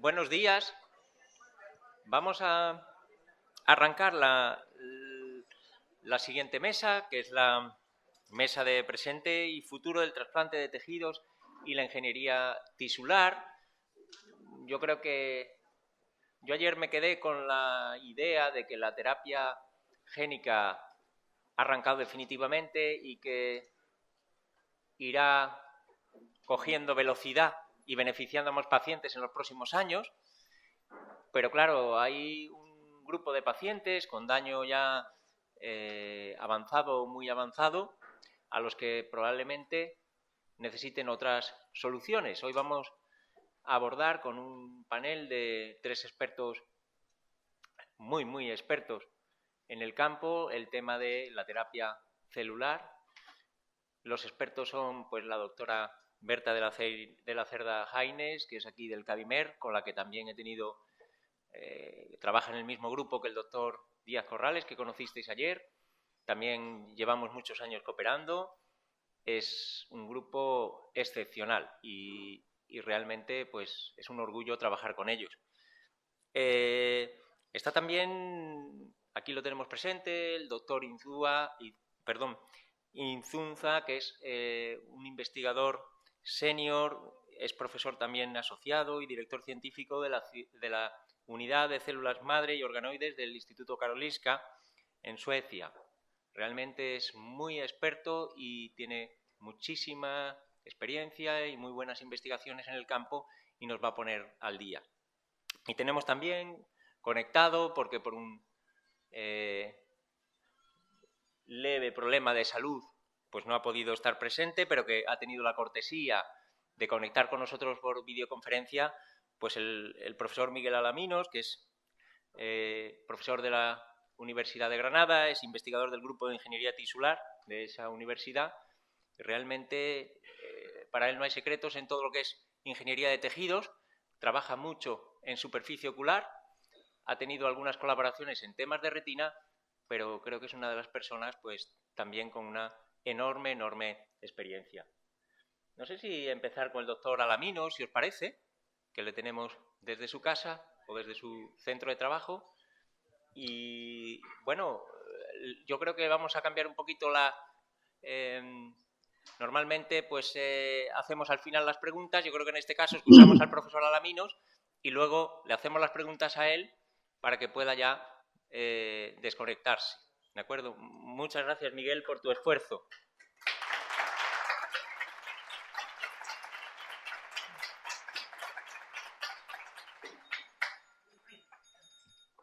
Buenos días. Vamos a arrancar la siguiente mesa, que es la mesa de presente y futuro del trasplante de tejidos y la ingeniería tisular. Yo creo que yo ayer me quedé con la idea de que la terapia génica ha arrancado definitivamente y que irá cogiendo velocidad y beneficiando a más pacientes en los próximos años. Pero claro, hay un grupo de pacientes con daño ya avanzado o muy avanzado a los que probablemente necesiten otras soluciones. Hoy vamos a abordar con un panel de 3 expertos muy expertos en el campo el tema de la terapia celular. Los expertos son pues la doctora Berta de la Cerda Jaines, que es aquí del Cabimer, con la que también he tenido trabaja en el mismo grupo que el doctor Díaz Corrales, que conocisteis ayer. También llevamos muchos años cooperando. Es un grupo excepcional y realmente pues, es un orgullo trabajar con ellos. Está también, aquí lo tenemos presente, el doctor Inzunza, que es un investigador senior, es profesor también asociado y director científico de la Unidad de Células Madre y Organoides del Instituto Karolinska en Suecia. Realmente es muy experto y tiene muchísima experiencia y muy buenas investigaciones en el campo y nos va a poner al día. Y tenemos también conectado, porque por un leve problema de salud, pues no ha podido estar presente, pero que ha tenido la cortesía de conectar con nosotros por videoconferencia, pues el profesor Miguel Alaminos, que es profesor de la Universidad de Granada, es investigador del grupo de ingeniería tisular de esa universidad. Realmente para él no hay secretos en todo lo que es ingeniería de tejidos, trabaja mucho en superficie ocular, ha tenido algunas colaboraciones en temas de retina, pero creo que es una de las personas pues también con una enorme experiencia. No sé si empezar con el doctor Alamino, si os parece, que le tenemos desde su casa o desde su centro de trabajo. Y bueno, yo creo que vamos a cambiar un poquito normalmente pues hacemos al final las preguntas. Yo creo que en este caso escuchamos al profesor Alaminos y luego le hacemos las preguntas a él para que pueda ya desconectarse. ¿De acuerdo? Muchas gracias, Miguel, por tu esfuerzo.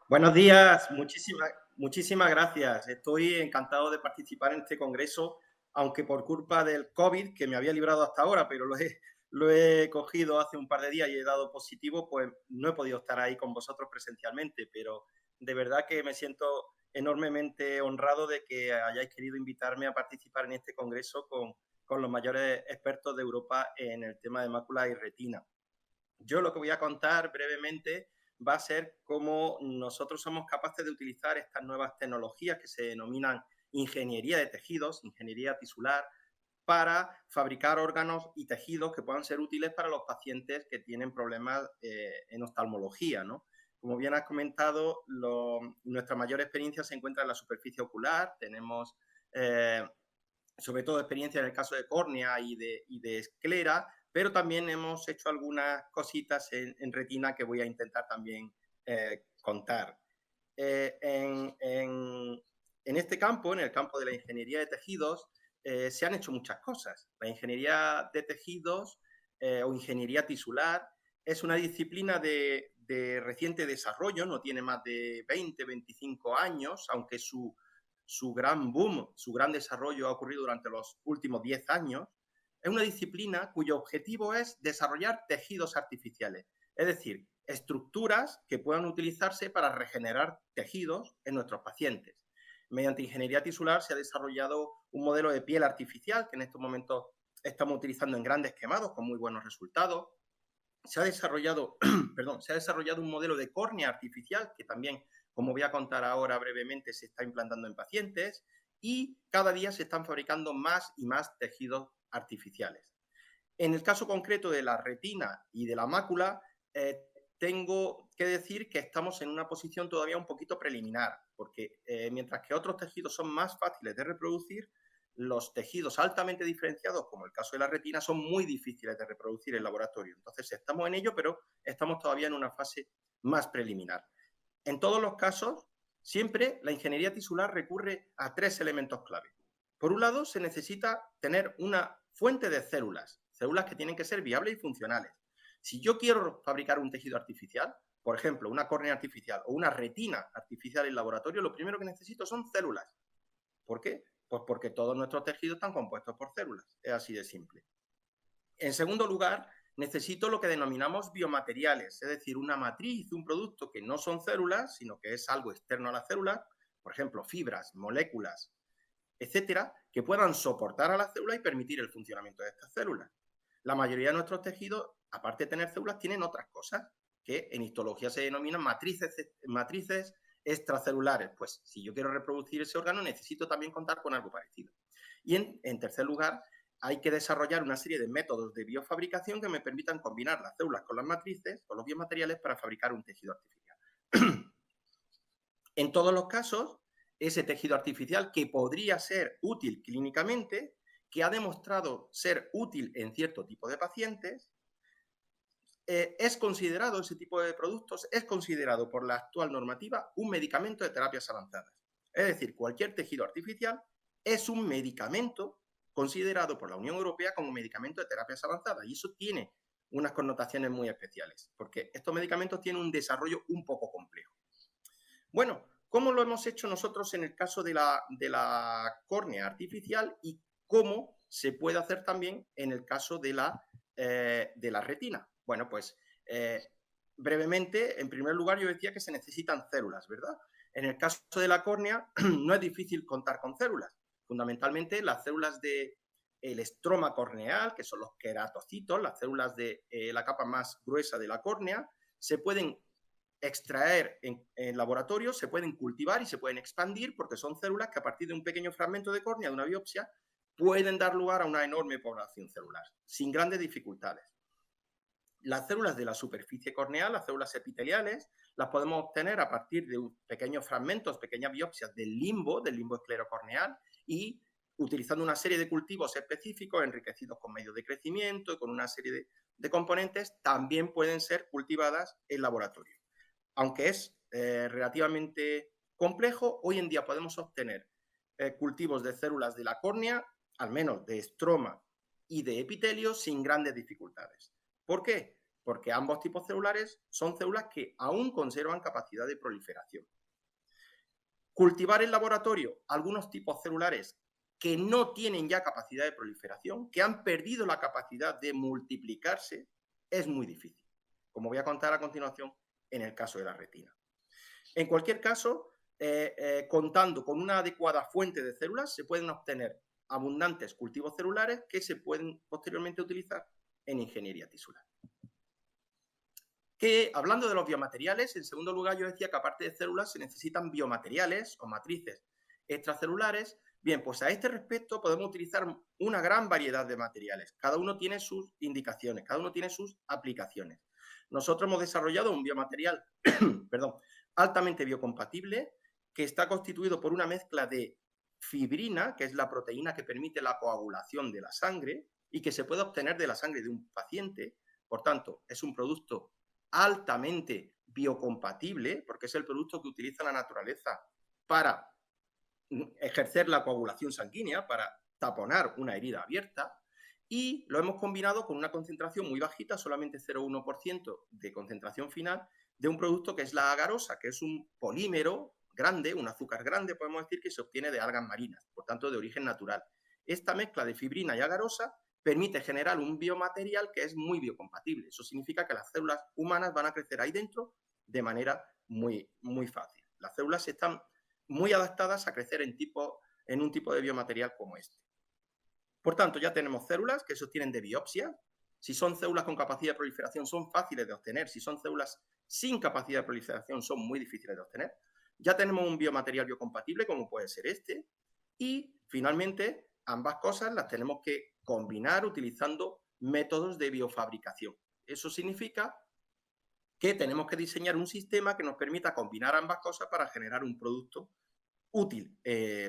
Buenos días, muchísimas gracias. Estoy encantado de participar en este congreso, aunque por culpa del COVID, que me había librado hasta ahora, pero lo he cogido hace un par de días y he dado positivo, pues no he podido estar ahí con vosotros presencialmente, pero de verdad que me siento enormemente honrado de que hayáis querido invitarme a participar en este congreso con los mayores expertos de Europa en el tema de mácula y retina. Yo lo que voy a contar brevemente va a ser cómo nosotros somos capaces de utilizar estas nuevas tecnologías que se denominan ingeniería de tejidos, ingeniería tisular, para fabricar órganos y tejidos que puedan ser útiles para los pacientes que tienen problemas en oftalmología, ¿no? Como bien has comentado, nuestra mayor experiencia se encuentra en la superficie ocular. Tenemos sobre todo experiencia en el caso de córnea y de esclera, pero también hemos hecho algunas cositas en retina que voy a intentar también contar. En este campo, en el campo de la ingeniería de tejidos, se han hecho muchas cosas. La ingeniería de tejidos o ingeniería tisular es una disciplina de reciente desarrollo, no tiene más de 20, 25 años, aunque su gran boom, su gran desarrollo ha ocurrido durante los últimos 10 años. Es una disciplina cuyo objetivo es desarrollar tejidos artificiales, es decir, estructuras que puedan utilizarse para regenerar tejidos en nuestros pacientes. Mediante ingeniería tisular se ha desarrollado un modelo de piel artificial que en estos momentos estamos utilizando en grandes quemados con muy buenos resultados. Se ha desarrollado un modelo de córnea artificial que también, como voy a contar ahora brevemente, se está implantando en pacientes y cada día se están fabricando más y más tejidos artificiales. En el caso concreto de la retina y de la mácula, tengo que decir que estamos en una posición todavía un poquito preliminar, porque mientras que otros tejidos son más fáciles de reproducir, los tejidos altamente diferenciados, como el caso de la retina, son muy difíciles de reproducir en laboratorio. Entonces, estamos en ello, pero estamos todavía en una fase más preliminar. En todos los casos, siempre la ingeniería tisular recurre a 3 elementos clave. Por un lado, se necesita tener una fuente de células que tienen que ser viables y funcionales. Si yo quiero fabricar un tejido artificial, por ejemplo, una córnea artificial o una retina artificial en laboratorio, lo primero que necesito son células. ¿Por qué? Pues porque todos nuestros tejidos están compuestos por células. Es así de simple. En segundo lugar, necesito lo que denominamos biomateriales, es decir, una matriz, un producto que no son células, sino que es algo externo a la célula, por ejemplo, fibras, moléculas, etcétera, que puedan soportar a la célula y permitir el funcionamiento de estas células. La mayoría de nuestros tejidos, aparte de tener células, tienen otras cosas que en histología se denominan matrices extracelulares. Pues si yo quiero reproducir ese órgano, necesito también contar con algo parecido. Y en tercer lugar, hay que desarrollar una serie de métodos de biofabricación que me permitan combinar las células con las matrices, con los biomateriales, para fabricar un tejido artificial. En todos los casos, ese tejido artificial que podría ser útil clínicamente, que ha demostrado ser útil en cierto tipo de pacientes, es considerado, ese tipo de productos, es considerado por la actual normativa un medicamento de terapias avanzadas. Es decir, cualquier tejido artificial es un medicamento considerado por la Unión Europea como medicamento de terapias avanzadas, y eso tiene unas connotaciones muy especiales, porque estos medicamentos tienen un desarrollo un poco complejo. Bueno, ¿cómo lo hemos hecho nosotros en el caso de la córnea artificial y cómo se puede hacer también en el caso de la retina? Bueno, pues brevemente, en primer lugar yo decía que se necesitan células, ¿verdad? En el caso de la córnea no es difícil contar con células. Fundamentalmente las células del estroma corneal, que son los queratocitos, las células de la capa más gruesa de la córnea, se pueden extraer en laboratorio, se pueden cultivar y se pueden expandir porque son células que a partir de un pequeño fragmento de córnea, de una biopsia, pueden dar lugar a una enorme población celular, sin grandes dificultades. Las células de la superficie corneal, las células epiteliales, las podemos obtener a partir de pequeños fragmentos, pequeñas biopsias del limbo esclerocorneal, y utilizando una serie de cultivos específicos enriquecidos con medios de crecimiento y con una serie de componentes, también pueden ser cultivadas en laboratorio. Aunque es relativamente complejo, hoy en día podemos obtener cultivos de células de la córnea, al menos de estroma y de epitelio, sin grandes dificultades. ¿Por qué? Porque ambos tipos celulares son células que aún conservan capacidad de proliferación. Cultivar en laboratorio algunos tipos celulares que no tienen ya capacidad de proliferación, que han perdido la capacidad de multiplicarse, es muy difícil, como voy a contar a continuación en el caso de la retina. En cualquier caso, contando con una adecuada fuente de células, se pueden obtener abundantes cultivos celulares que se pueden posteriormente utilizar en ingeniería tisular. Hablando de los biomateriales, en segundo lugar yo decía que aparte de células se necesitan biomateriales o matrices extracelulares. Bien, pues a este respecto podemos utilizar una gran variedad de materiales. Cada uno tiene sus indicaciones, cada uno tiene sus aplicaciones. Nosotros hemos desarrollado un biomaterial altamente biocompatible que está constituido por una mezcla de fibrina, que es la proteína que permite la coagulación de la sangre y que se puede obtener de la sangre de un paciente. Por tanto, es un producto altamente biocompatible porque es el producto que utiliza la naturaleza para ejercer la coagulación sanguínea, para taponar una herida abierta, y lo hemos combinado con una concentración muy bajita, solamente 0,1% de concentración final, de un producto que es la agarosa, que es un polímero grande, un azúcar grande, podemos decir, que se obtiene de algas marinas, por tanto de origen natural. Esta mezcla de fibrina y agarosa permite generar un biomaterial que es muy biocompatible. Eso significa que las células humanas van a crecer ahí dentro de manera muy, muy fácil. Las células están muy adaptadas a crecer en un tipo de biomaterial como este. Por tanto, ya tenemos células que se obtienen de biopsia. Si son células con capacidad de proliferación, son fáciles de obtener. Si son células sin capacidad de proliferación, son muy difíciles de obtener. Ya tenemos un biomaterial biocompatible, como puede ser este. Y, finalmente, ambas cosas las tenemos que combinar utilizando métodos de biofabricación. Eso significa que tenemos que diseñar un sistema que nos permita combinar ambas cosas para generar un producto útil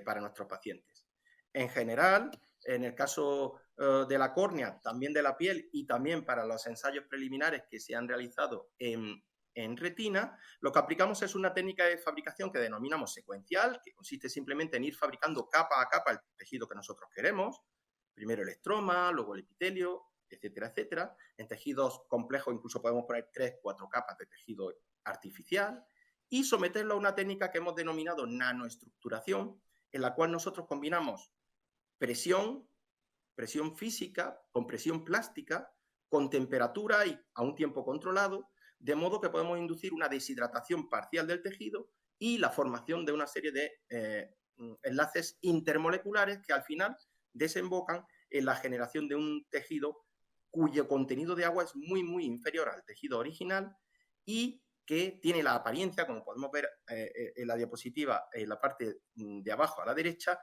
para nuestros pacientes. En general, en el caso de la córnea, también de la piel y también para los ensayos preliminares que se han realizado en retina, lo que aplicamos es una técnica de fabricación que denominamos secuencial, que consiste simplemente en ir fabricando capa a capa el tejido que nosotros queremos, primero el estroma, luego el epitelio, etcétera, etcétera. En tejidos complejos incluso podemos poner 3, 4 capas de tejido artificial y someterlo a una técnica que hemos denominado nanoestructuración, en la cual nosotros combinamos presión física con presión plástica, con temperatura y a un tiempo controlado, de modo que podemos inducir una deshidratación parcial del tejido y la formación de una serie de enlaces intermoleculares que al final desembocan en la generación de un tejido cuyo contenido de agua es muy, muy inferior al tejido original y que tiene la apariencia, como podemos ver en la diapositiva, en la parte de abajo a la derecha,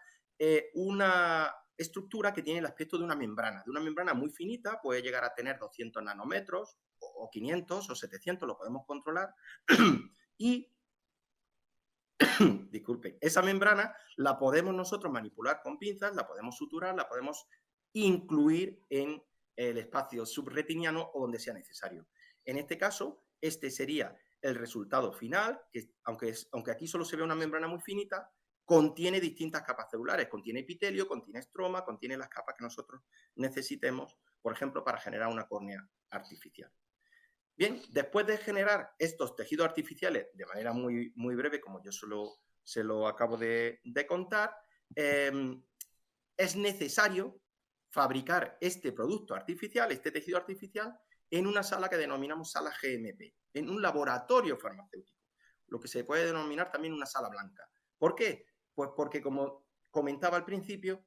una estructura que tiene el aspecto de una membrana muy finita, puede llegar a tener 200 nanómetros, o 500 o 700, lo podemos controlar, y disculpen, esa membrana la podemos nosotros manipular con pinzas, la podemos suturar, la podemos incluir en el espacio subretiniano o donde sea necesario. En este caso, este sería el resultado final, que aunque aquí solo se ve una membrana muy finita, contiene distintas capas celulares, contiene epitelio, contiene estroma, contiene las capas que nosotros necesitemos, por ejemplo, para generar una córnea artificial. Bien, después de generar estos tejidos artificiales de manera muy, muy breve, como yo se lo acabo de contar, es necesario fabricar este producto artificial, este tejido artificial, en una sala que denominamos sala GMP, en un laboratorio farmacéutico, lo que se puede denominar también una sala blanca. ¿Por qué? Pues porque, como comentaba al principio,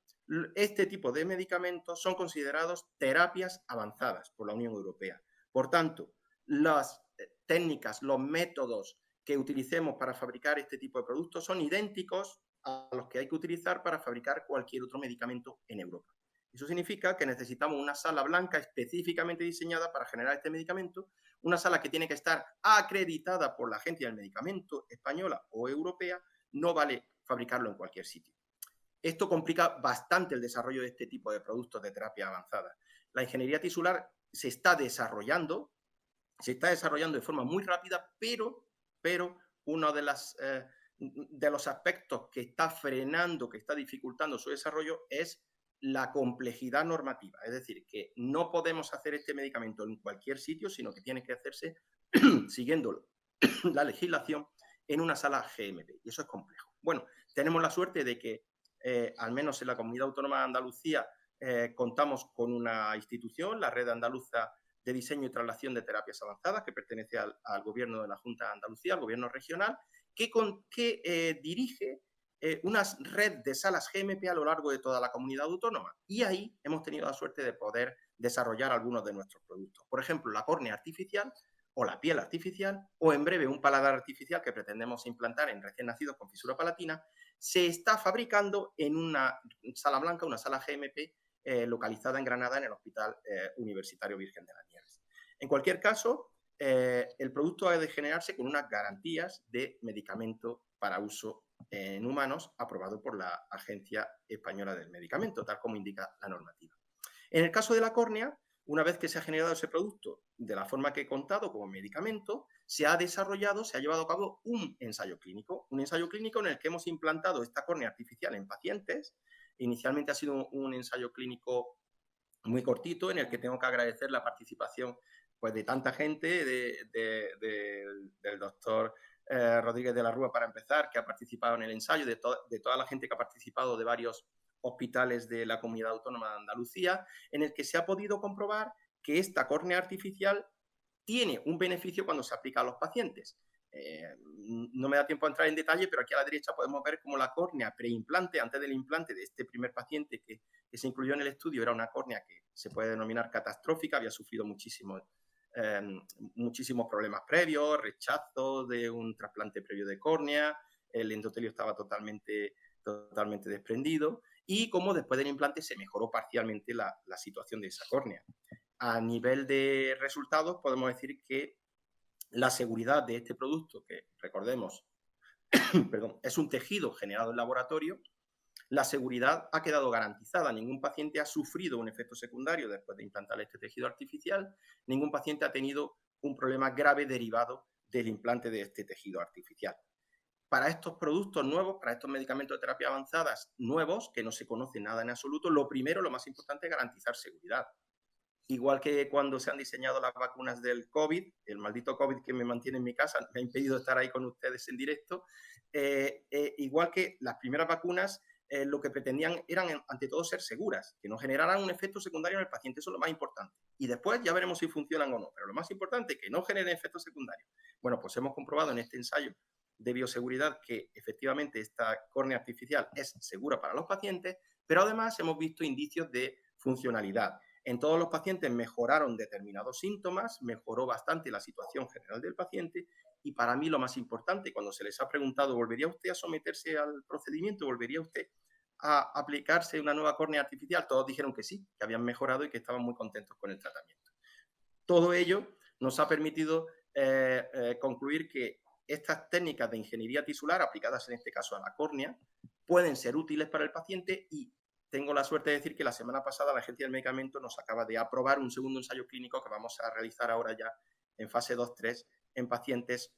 este tipo de medicamentos son considerados terapias avanzadas por la Unión Europea. Por tanto, las técnicas, los métodos que utilicemos para fabricar este tipo de productos son idénticos a los que hay que utilizar para fabricar cualquier otro medicamento en Europa. Eso significa que necesitamos una sala blanca específicamente diseñada para generar este medicamento, una sala que tiene que estar acreditada por la Agencia del Medicamento española o europea, no vale fabricarlo en cualquier sitio. Esto complica bastante el desarrollo de este tipo de productos de terapia avanzada. La ingeniería tisular se está desarrollando de forma muy rápida, pero uno de los aspectos que está frenando, que está dificultando su desarrollo es la complejidad normativa. Es decir, que no podemos hacer este medicamento en cualquier sitio, sino que tiene que hacerse siguiendo la legislación en una sala GMP, y eso es complejo. Bueno, tenemos la suerte de que, al menos en la Comunidad Autónoma de Andalucía, contamos con una institución, la Red Andaluza de Diseño y Traslación de Terapias Avanzadas, que pertenece al Gobierno de la Junta de Andalucía, al Gobierno regional, que dirige una red de salas GMP a lo largo de toda la comunidad autónoma. Y ahí hemos tenido la suerte de poder desarrollar algunos de nuestros productos. Por ejemplo, la córnea artificial o la piel artificial, o en breve un paladar artificial que pretendemos implantar en recién nacidos con fisura palatina, se está fabricando en una sala blanca, una sala GMP, localizada en Granada, en el Hospital Universitario Virgen de las Nieves. En cualquier caso, el producto ha de generarse con unas garantías de medicamento para uso en humanos aprobado por la Agencia Española del Medicamento, tal como indica la normativa. En el caso de la córnea, una vez que se ha generado ese producto de la forma que he contado como medicamento, se ha llevado a cabo un ensayo clínico en el que hemos implantado esta córnea artificial en pacientes. Inicialmente ha sido un ensayo clínico muy cortito, en el que tengo que agradecer la participación pues, de tanta gente, del doctor Rodríguez de la Rúa, para empezar, que ha participado en el ensayo, de toda la gente que ha participado de varios hospitales de la Comunidad Autónoma de Andalucía, en el que se ha podido comprobar que esta córnea artificial tiene un beneficio cuando se aplica a los pacientes. No me da tiempo a entrar en detalle, pero aquí a la derecha podemos ver cómo la córnea preimplante, antes del implante de este primer paciente que se incluyó en el estudio, era una córnea que se puede denominar catastrófica, había sufrido muchísimos problemas previos, rechazo de un trasplante previo de córnea, el endotelio estaba totalmente desprendido, y cómo después del implante se mejoró parcialmente la situación de esa córnea. A nivel de resultados podemos decir que la seguridad de este producto, que recordemos, perdón, es un tejido generado en laboratorio, la seguridad ha quedado garantizada. Ningún paciente ha sufrido un efecto secundario después de implantar este tejido artificial, ningún paciente ha tenido un problema grave derivado del implante de este tejido artificial. Para estos productos nuevos, para estos medicamentos de terapia avanzadas nuevos, que no se conoce nada en absoluto, lo primero, lo más importante es garantizar seguridad. Igual que cuando se han diseñado las vacunas del COVID, el maldito COVID que me mantiene en mi casa, me ha impedido estar ahí con ustedes en directo, igual que las primeras vacunas, lo que pretendían eran, ante todo, ser seguras, que no generaran un efecto secundario en el paciente, eso es lo más importante. Y después ya veremos si funcionan o no, pero lo más importante es que no generen efectos secundarios. Bueno, pues hemos comprobado en este ensayo de bioseguridad que efectivamente esta córnea artificial es segura para los pacientes, pero además hemos visto indicios de funcionalidad. En todos los pacientes mejoraron determinados síntomas, mejoró bastante la situación general del paciente y para mí lo más importante, cuando se les ha preguntado, ¿volvería usted a someterse al procedimiento? ¿Volvería usted a aplicarse una nueva córnea artificial? Todos dijeron que sí, que habían mejorado y que estaban muy contentos con el tratamiento. Todo ello nos ha permitido concluir que estas técnicas de ingeniería tisular aplicadas en este caso a la córnea pueden ser útiles para el paciente y tengo la suerte de decir que la semana pasada la Agencia del Medicamento nos acaba de aprobar un segundo ensayo clínico que vamos a realizar ahora ya en fase 2-3 en pacientes,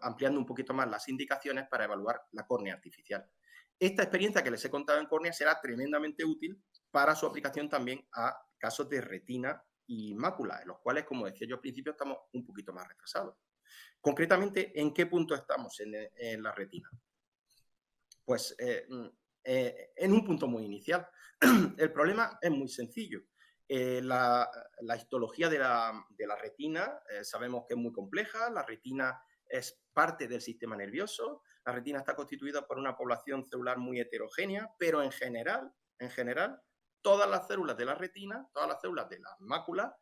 ampliando un poquito más las indicaciones para evaluar la córnea artificial. Esta experiencia que les he contado en córnea será tremendamente útil para su aplicación también a casos de retina y mácula, en los cuales, como decía yo al principio, estamos un poquito más retrasados. Concretamente, ¿en qué punto estamos en la retina? Pues en un punto muy inicial. El problema es muy sencillo. La histología de la retina sabemos que es muy compleja. La retina es parte del sistema nervioso. La retina está constituida por una población celular muy heterogénea, pero en general, todas las células de la retina, todas las células de la mácula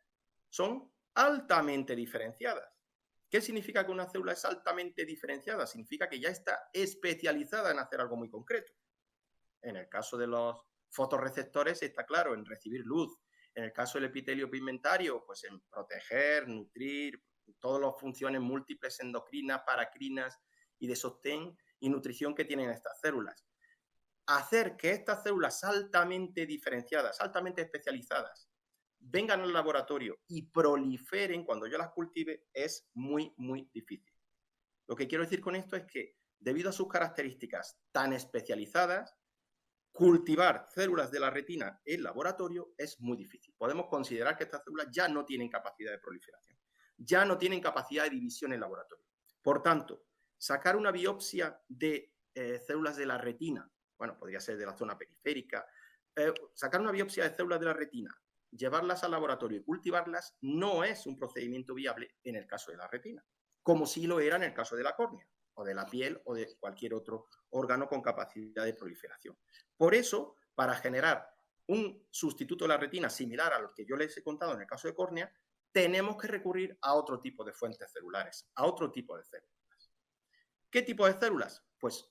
son altamente diferenciadas. ¿Qué significa que una célula es altamente diferenciada? Significa que ya está especializada en hacer algo muy concreto. En el caso de los fotorreceptores está claro, en recibir luz. En el caso del epitelio pigmentario, pues en proteger, nutrir, todas las funciones múltiples endocrinas, paracrinas y de sostén y nutrición que tienen estas células. Hacer que estas células altamente diferenciadas, altamente especializadas, vengan al laboratorio y proliferen cuando yo las cultive es muy, muy difícil. Lo que quiero decir con esto es que, debido a sus características tan especializadas, cultivar células de la retina en laboratorio es muy difícil. Podemos considerar que estas células ya no tienen capacidad de proliferación, ya no tienen capacidad de división en laboratorio. Por tanto, sacar una biopsia de células de la retina, bueno, podría ser de la zona periférica, sacar una biopsia de células de la retina, llevarlas al laboratorio y cultivarlas no es un procedimiento viable en el caso de la retina, como sí lo era en el caso de la córnea, o de la piel, o de cualquier otro órgano con capacidad de proliferación. Por eso, para generar un sustituto de la retina similar a lo que yo les he contado en el caso de córnea, tenemos que recurrir a otro tipo de fuentes celulares, a otro tipo de células. ¿Qué tipo de células? Pues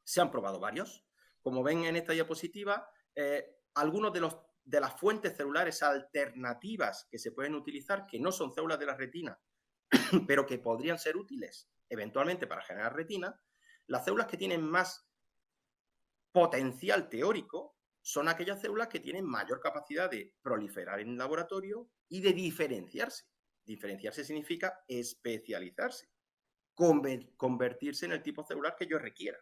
se han probado varios. Como ven en esta diapositiva, algunos de las fuentes celulares alternativas que se pueden utilizar, que no son células de la retina, pero que podrían ser útiles eventualmente para generar retina, las células que tienen más potencial teórico son aquellas células que tienen mayor capacidad de proliferar en el laboratorio y de diferenciarse. Diferenciarse significa especializarse, convertirse en el tipo celular que yo requiera.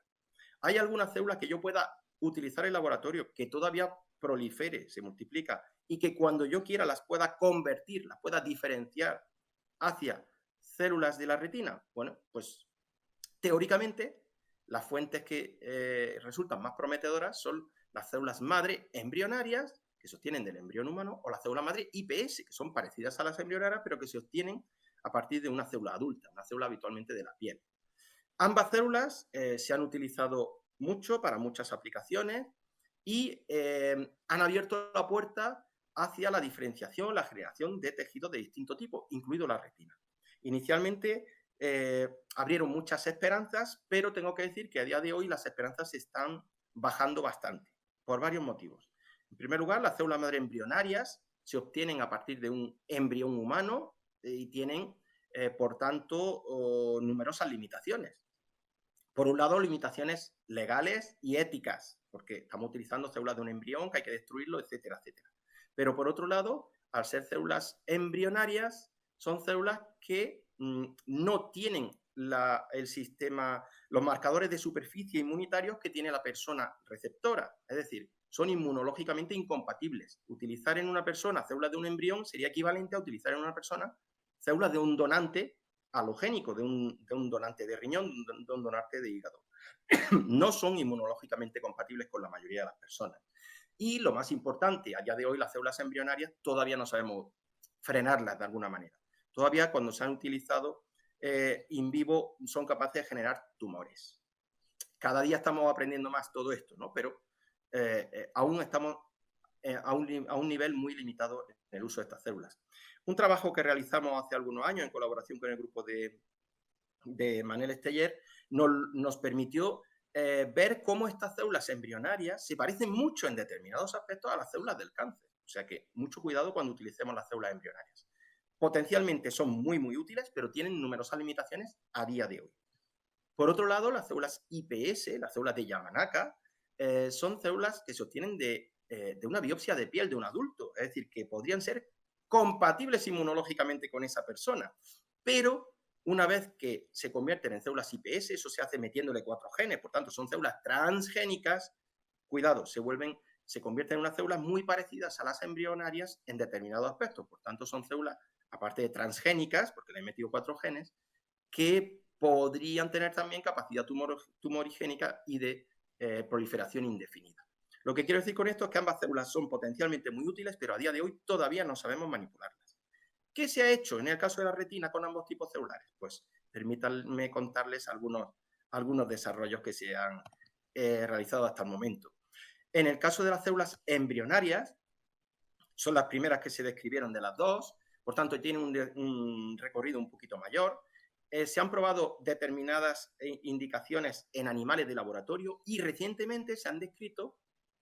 ¿Hay algunas células que yo pueda utilizar en laboratorio que todavía prolifere, se multiplica y que cuando yo quiera las pueda convertir, las pueda diferenciar hacia células de la retina? Bueno, pues teóricamente las fuentes que resultan más prometedoras son las células madre embrionarias que se obtienen del embrión humano o las células madre IPS, que son parecidas a las embrionarias pero que se obtienen a partir de una célula adulta, una célula habitualmente de la piel. Ambas células se han utilizado mucho para muchas aplicaciones y han abierto la puerta hacia la diferenciación, la generación de tejidos de distinto tipo, incluido la retina. Inicialmente abrieron muchas esperanzas, pero tengo que decir que a día de hoy las esperanzas están bajando bastante, por varios motivos. En primer lugar, las células madre embrionarias se obtienen a partir de un embrión humano y tienen por tanto, numerosas limitaciones. Por un lado, limitaciones legales y éticas, porque estamos utilizando células de un embrión que hay que destruirlo, etcétera, etcétera. Pero por otro lado, al ser células embrionarias, son células que no tienen el sistema, los marcadores de superficie inmunitarios que tiene la persona receptora. Es decir, son inmunológicamente incompatibles. Utilizar en una persona células de un embrión sería equivalente a utilizar en una persona células de un donante halogénico, de un donante de riñón, de un donante de hígado. No son inmunológicamente compatibles con la mayoría de las personas. Y lo más importante, a día de hoy las células embrionarias todavía no sabemos frenarlas de alguna manera. Todavía cuando se han utilizado in vivo son capaces de generar tumores. Cada día estamos aprendiendo más todo esto, ¿no? Pero aún estamos a un nivel muy limitado en el uso de estas células. Un trabajo que realizamos hace algunos años en colaboración con el grupo de Manel Esteller nos permitió ver cómo estas células embrionarias se parecen mucho en determinados aspectos a las células del cáncer. O sea que mucho cuidado cuando utilicemos las células embrionarias. Potencialmente son muy, muy útiles, pero tienen numerosas limitaciones a día de hoy. Por otro lado, las células iPS, las células de Yamanaka, son células que se obtienen de una biopsia de piel de un adulto, es decir, que podrían ser compatibles inmunológicamente con esa persona, pero una vez que se convierten en células iPS, eso se hace metiéndole 4 genes, por tanto son células transgénicas, cuidado, se convierten en unas células muy parecidas a las embrionarias en determinados aspectos, por tanto son células, aparte de transgénicas, porque le he metido 4 genes, que podrían tener también capacidad tumorigénica y de proliferación indefinida. Lo que quiero decir con esto es que ambas células son potencialmente muy útiles, pero a día de hoy todavía no sabemos manipularlas. ¿Qué se ha hecho en el caso de la retina con ambos tipos celulares? Pues permítanme contarles algunos desarrollos que se han realizado hasta el momento. En el caso de las células embrionarias, son las primeras que se describieron de las dos, por tanto tienen un recorrido un poquito mayor. Se han probado determinadas indicaciones en animales de laboratorio y recientemente se han descrito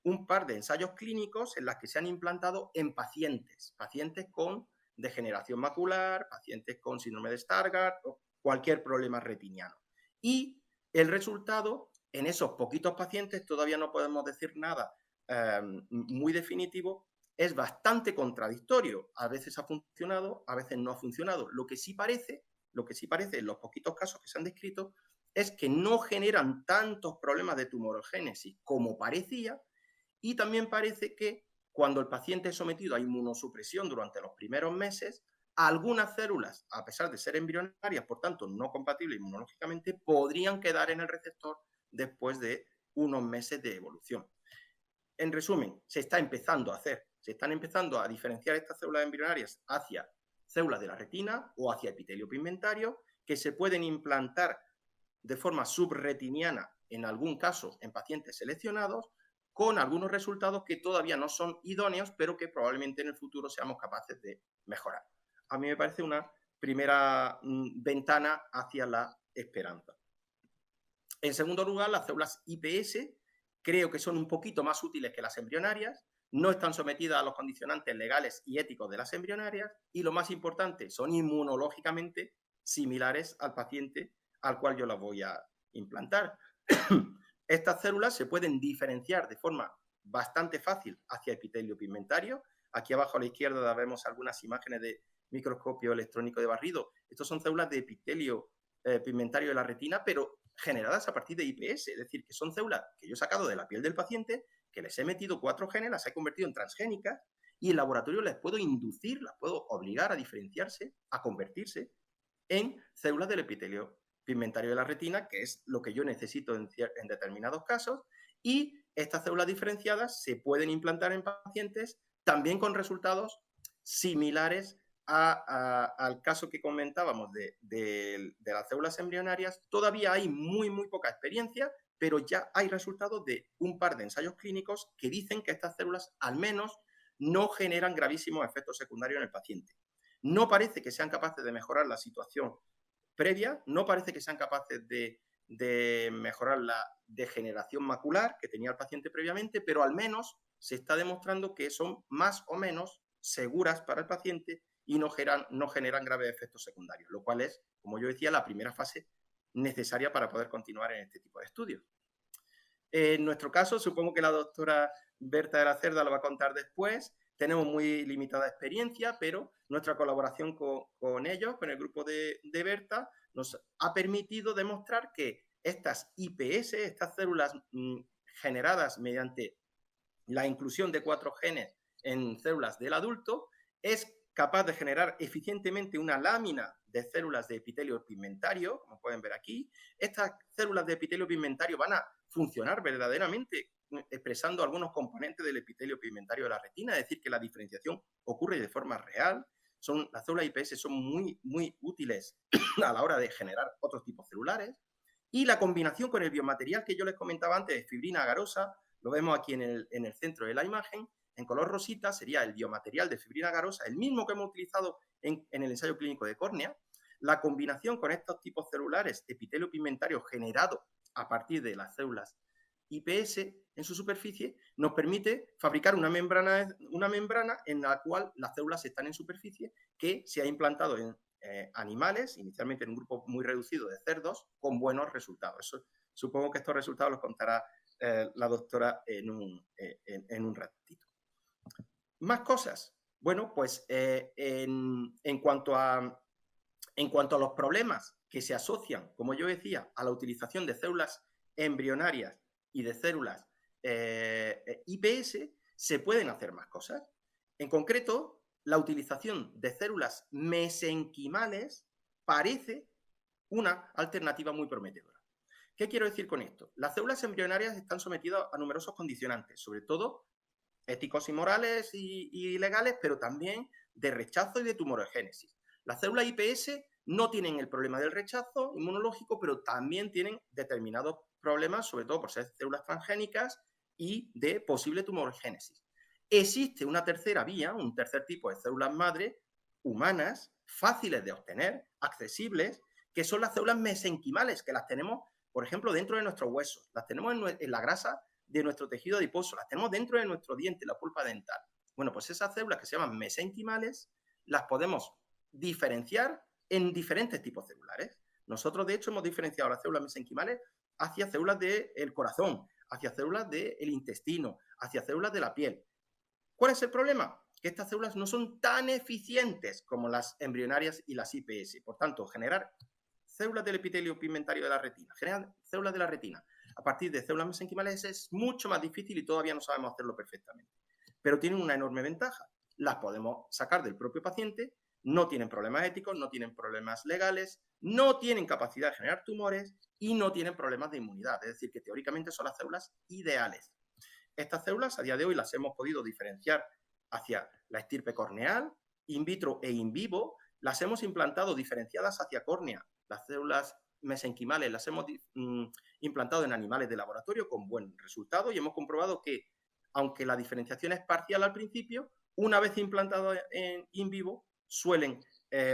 un par de ensayos clínicos en las que se han implantado en pacientes con degeneración macular, pacientes con síndrome de Stargardt o cualquier problema retiniano. Y el resultado, en esos poquitos pacientes, todavía no podemos decir nada muy definitivo, es bastante contradictorio. A veces ha funcionado, a veces no ha funcionado. Lo que sí parece en los poquitos casos que se han descrito es que no generan tantos problemas de tumorogénesis como parecía, y también parece que cuando el paciente es sometido a inmunosupresión durante los primeros meses, algunas células, a pesar de ser embrionarias, por tanto no compatibles inmunológicamente, podrían quedar en el receptor después de unos meses de evolución. En resumen, se están empezando a diferenciar estas células embrionarias hacia células de la retina o hacia epitelio pigmentario, que se pueden implantar de forma subretiniana, en algún caso en pacientes seleccionados, con algunos resultados que todavía no son idóneos, pero que probablemente en el futuro seamos capaces de mejorar. A mí me parece una primera ventana hacia la esperanza. En segundo lugar, las células iPS creo que son un poquito más útiles que las embrionarias, no están sometidas a los condicionantes legales y éticos de las embrionarias y, lo más importante, son inmunológicamente similares al paciente al cual yo las voy a implantar. Estas células se pueden diferenciar de forma bastante fácil hacia epitelio pigmentario. Aquí abajo a la izquierda vemos algunas imágenes de microscopio electrónico de barrido. Estas son células de epitelio pigmentario de la retina, pero generadas a partir de IPS, es decir, que son células que yo he sacado de la piel del paciente, que les he metido 4 genes, las he convertido en transgénicas y en laboratorio les puedo inducir, las puedo obligar a diferenciarse, a convertirse en células del epitelio pigmentario de la retina, que es lo que yo necesito en determinados casos, y estas células diferenciadas se pueden implantar en pacientes también con resultados similares al caso que comentábamos de las células embrionarias. Todavía hay muy poca experiencia, pero ya hay resultados de un par de ensayos clínicos que dicen que estas células al menos no generan gravísimos efectos secundarios en el paciente. No parece que sean capaces de mejorar la situación previa, no parece que sean capaces de mejorar la degeneración macular que tenía el paciente previamente, pero al menos se está demostrando que son más o menos seguras para el paciente y no generan graves efectos secundarios, lo cual es, como yo decía, la primera fase necesaria para poder continuar en este tipo de estudios. En nuestro caso, supongo que la doctora Berta de la Cerda lo va a contar después, tenemos muy limitada experiencia, pero nuestra colaboración con ellos, con el grupo de Berta, nos ha permitido demostrar que estas IPS, estas células generadas mediante la inclusión de 4 genes en células del adulto, es capaz de generar eficientemente una lámina de células de epitelio pigmentario, como pueden ver aquí. Estas células de epitelio pigmentario van a funcionar verdaderamente expresando algunos componentes del epitelio pigmentario de la retina, es decir, que la diferenciación ocurre de forma real. Las células IPS son muy, muy útiles a la hora de generar otros tipos celulares. Y la combinación con el biomaterial que yo les comentaba antes de fibrina agarosa, lo vemos aquí en el centro de la imagen, en color rosita sería el biomaterial de fibrina agarosa, el mismo que hemos utilizado en el ensayo clínico de córnea. La combinación con estos tipos celulares epitelio pigmentario generado a partir de las células IPS en su superficie nos permite fabricar una membrana en la cual las células están en superficie que se ha implantado en animales, inicialmente en un grupo muy reducido de cerdos, con buenos resultados. Supongo que estos resultados los contará la doctora en un ratito. Más cosas. Bueno, pues en cuanto a los problemas que se asocian, como yo decía, a la utilización de células embrionarias y de células IPS, se pueden hacer más cosas. En concreto, la utilización de células mesenquimales parece una alternativa muy prometedora. ¿Qué quiero decir con esto? Las células embrionarias están sometidas a numerosos condicionantes, sobre todo éticos y morales y legales, pero también de rechazo y de tumorogénesis. Las células IPS no tienen el problema del rechazo inmunológico, pero también tienen determinados problemas, sobre todo por ser células transgénicas y de posible tumorogénesis. Existe una tercera vía, un tercer tipo de células madre humanas, fáciles de obtener, accesibles, que son las células mesenquimales, que las tenemos, por ejemplo, dentro de nuestros huesos, las tenemos en la grasa de nuestro tejido adiposo, las tenemos dentro de nuestro diente, la pulpa dental. Bueno, pues esas células que se llaman mesenquimales las podemos diferenciar en diferentes tipos celulares. Nosotros, de hecho, hemos diferenciado las células mesenquimales hacia células del corazón, hacia células del intestino, hacia células de la piel. ¿Cuál es el problema? Que estas células no son tan eficientes como las embrionarias y las IPS. Por tanto, generar células del epitelio pigmentario de la retina, generar células de la retina a partir de células mesenquimales es mucho más difícil y todavía no sabemos hacerlo perfectamente. Pero tienen una enorme ventaja. Las podemos sacar del propio paciente, no tienen problemas éticos, no tienen problemas legales, no tienen capacidad de generar tumores y no tienen problemas de inmunidad. Es decir, que teóricamente son las células ideales. Estas células a día de hoy las hemos podido diferenciar hacia la estirpe corneal, in vitro e in vivo, las hemos implantado diferenciadas hacia córnea. Las células mesenquimales las hemos implantado en animales de laboratorio con buen resultado y hemos comprobado que, aunque la diferenciación es parcial al principio, una vez implantado en in vivo, suelen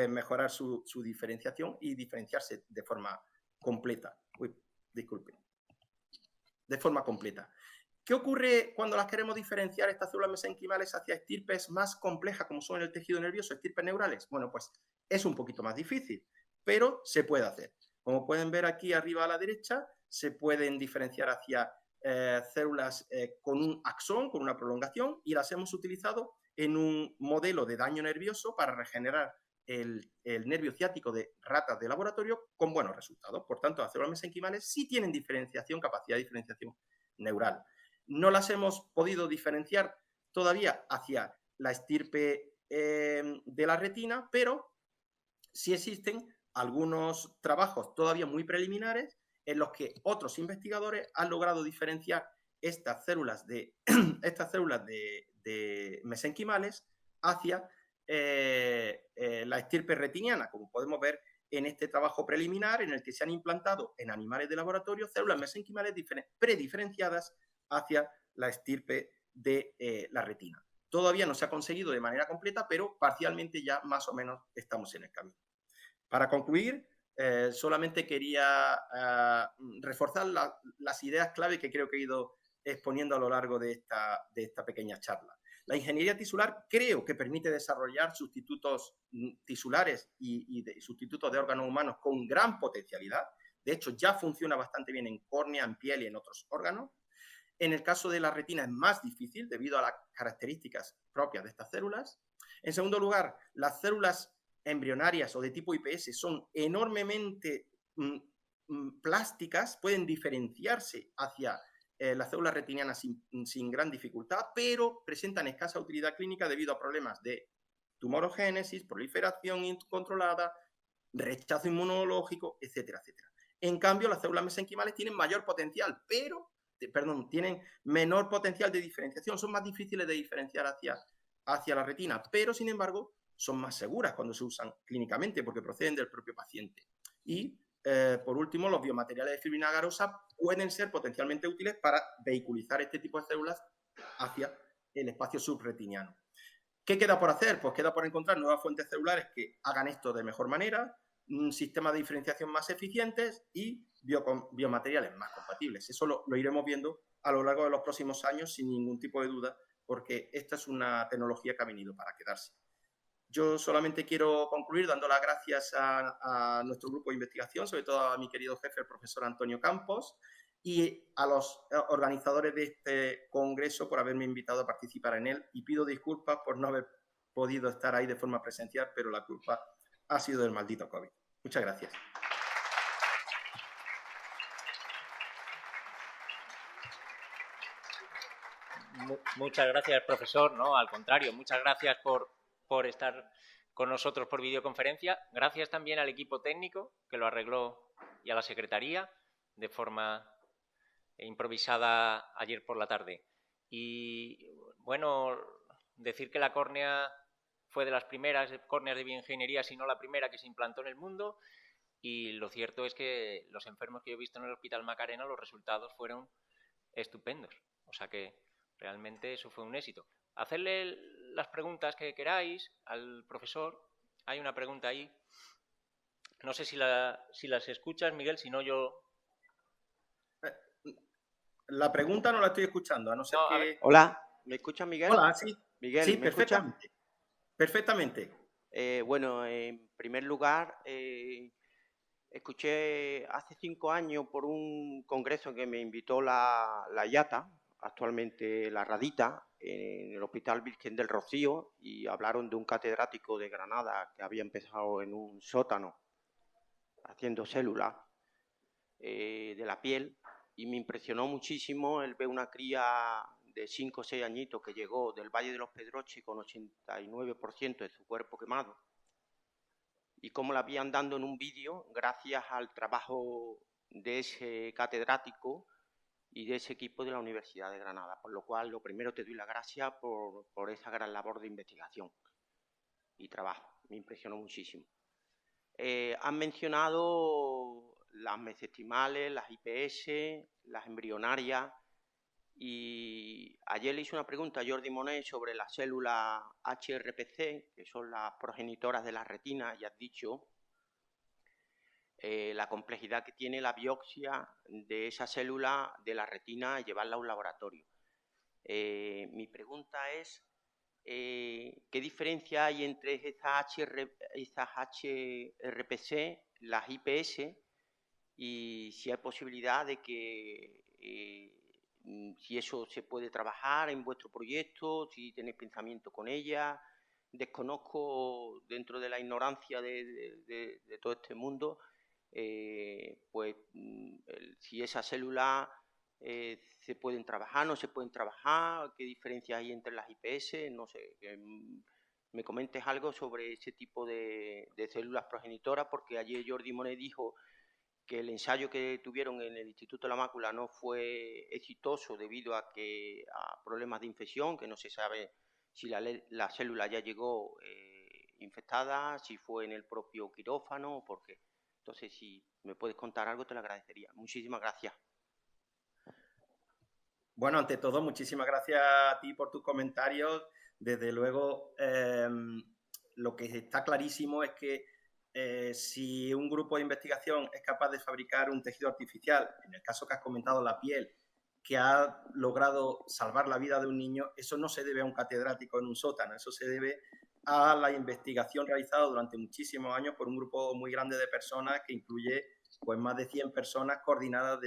mejorar su diferenciación y diferenciarse de forma completa. Disculpen. De forma completa. ¿Qué ocurre cuando las queremos diferenciar estas células mesenquimales hacia estirpes más complejas como son el tejido nervioso, estirpes neurales? Bueno, pues es un poquito más difícil, pero se puede hacer. Como pueden ver aquí arriba a la derecha, se pueden diferenciar hacia células con un axón, con una prolongación, y las hemos utilizado en un modelo de daño nervioso para regenerar el nervio ciático de ratas de laboratorio con buenos resultados. Por tanto, las células mesenquimales sí tienen diferenciación, capacidad de diferenciación neural. No las hemos podido diferenciar todavía hacia la estirpe de la retina, pero sí existen algunos trabajos todavía muy preliminares en los que otros investigadores han logrado diferenciar estas células de mesenquimales hacia la estirpe retiniana, como podemos ver en este trabajo preliminar en el que se han implantado en animales de laboratorio células mesenquimales prediferenciadas hacia la estirpe de la retina. Todavía no se ha conseguido de manera completa, pero parcialmente ya más o menos estamos en el camino. Para concluir, solamente quería reforzar las ideas clave que creo que he ido exponiendo a lo largo de esta pequeña charla. La ingeniería tisular creo que permite desarrollar sustitutos tisulares y sustitutos de órganos humanos con gran potencialidad. De hecho, ya funciona bastante bien en córnea, en piel y en otros órganos. En el caso de la retina es más difícil debido a las características propias de estas células. En segundo lugar, las células embrionarias o de tipo IPS son enormemente plásticas, pueden diferenciarse hacia las células retinianas sin gran dificultad, pero presentan escasa utilidad clínica debido a problemas de tumorogénesis, proliferación incontrolada, rechazo inmunológico, etcétera, etcétera. En cambio, las células mesenquimales tienen mayor potencial, tienen menor potencial de diferenciación, son más difíciles de diferenciar hacia la retina, pero sin embargo son más seguras cuando se usan clínicamente porque proceden del propio paciente. Y por último, los biomateriales de fibrina agarrosa pueden ser potencialmente útiles para vehiculizar este tipo de células hacia el espacio subretiniano. ¿Qué queda por hacer? Pues queda por encontrar nuevas fuentes celulares que hagan esto de mejor manera, sistemas de diferenciación más eficientes y biomateriales más compatibles. Eso lo iremos viendo a lo largo de los próximos años sin ningún tipo de duda, porque esta es una tecnología que ha venido para quedarse. Yo solamente quiero concluir dando las gracias a nuestro grupo de investigación, sobre todo a mi querido jefe, el profesor Antonio Campos, y a los organizadores de este congreso por haberme invitado a participar en él. Y pido disculpas por no haber podido estar ahí de forma presencial, pero la culpa ha sido del maldito COVID. Muchas gracias. Muchas gracias, profesor. No, al contrario, muchas gracias por estar con nosotros por videoconferencia. Gracias también al equipo técnico que lo arregló y a la secretaría de forma improvisada ayer por la tarde. Y bueno, decir que la córnea fue de las primeras córneas de bioingeniería, si no la primera que se implantó en el mundo, y lo cierto es que los enfermos que yo he visto en el Hospital Macarena, los resultados fueron estupendos. O sea que realmente eso fue un éxito. Hacerle las preguntas que queráis al profesor. Hay una pregunta ahí. No sé si las escuchas, Miguel, si no yo... La pregunta no la estoy escuchando, a no ser que... Hola, ¿me escuchas, Miguel? Hola, sí. Miguel, sí, ¿me perfectamente. escuchas? Perfectamente. Bueno, en primer lugar, escuché hace 5 años por un congreso que me invitó la IATA, actualmente la Radita, en el Hospital Virgen del Rocío, y hablaron de un catedrático de Granada que había empezado en un sótano haciendo células de la piel, y me impresionó muchísimo el ver una cría de 5 o 6 añitos que llegó del Valle de los Pedroches con 89% de su cuerpo quemado, y cómo la habían dando en un vídeo gracias al trabajo de ese catedrático y de ese equipo de la Universidad de Granada, por lo cual lo primero te doy las gracias por esa gran labor de investigación y trabajo, me impresionó muchísimo. Han mencionado las mesenquimales, las IPS, las embrionarias, y ayer le hice una pregunta a Jordi Monet sobre las células HRPC, que son las progenitoras de la retina, y has dicho la complejidad que tiene la biopsia de esa célula de la retina y llevarla a un laboratorio. Mi pregunta es, ¿qué diferencia hay entre esas HRPC, las IPS, y si hay posibilidad de que, si eso se puede trabajar en vuestro proyecto, si tenéis pensamiento con ella? Desconozco, dentro de la ignorancia de todo este mundo, pues si esas células se pueden trabajar, no se pueden trabajar, qué diferencia hay entre las IPS, no sé, que me comentes algo sobre ese tipo de células progenitoras, porque ayer Jordi Monet dijo que el ensayo que tuvieron en el Instituto de la Mácula no fue exitoso debido a problemas de infección, que no se sabe si la célula ya llegó infectada, si fue en el propio quirófano o por qué. Entonces, si me puedes contar algo, te lo agradecería. Muchísimas gracias. Bueno, ante todo, muchísimas gracias a ti por tus comentarios. Desde luego, lo que está clarísimo es que si un grupo de investigación es capaz de fabricar un tejido artificial, en el caso que has comentado, la piel, que ha logrado salvar la vida de un niño, eso no se debe a un catedrático en un sótano, eso se debe a la investigación realizada durante muchísimos años por un grupo muy grande de personas que incluye pues más de 100 personas coordinadas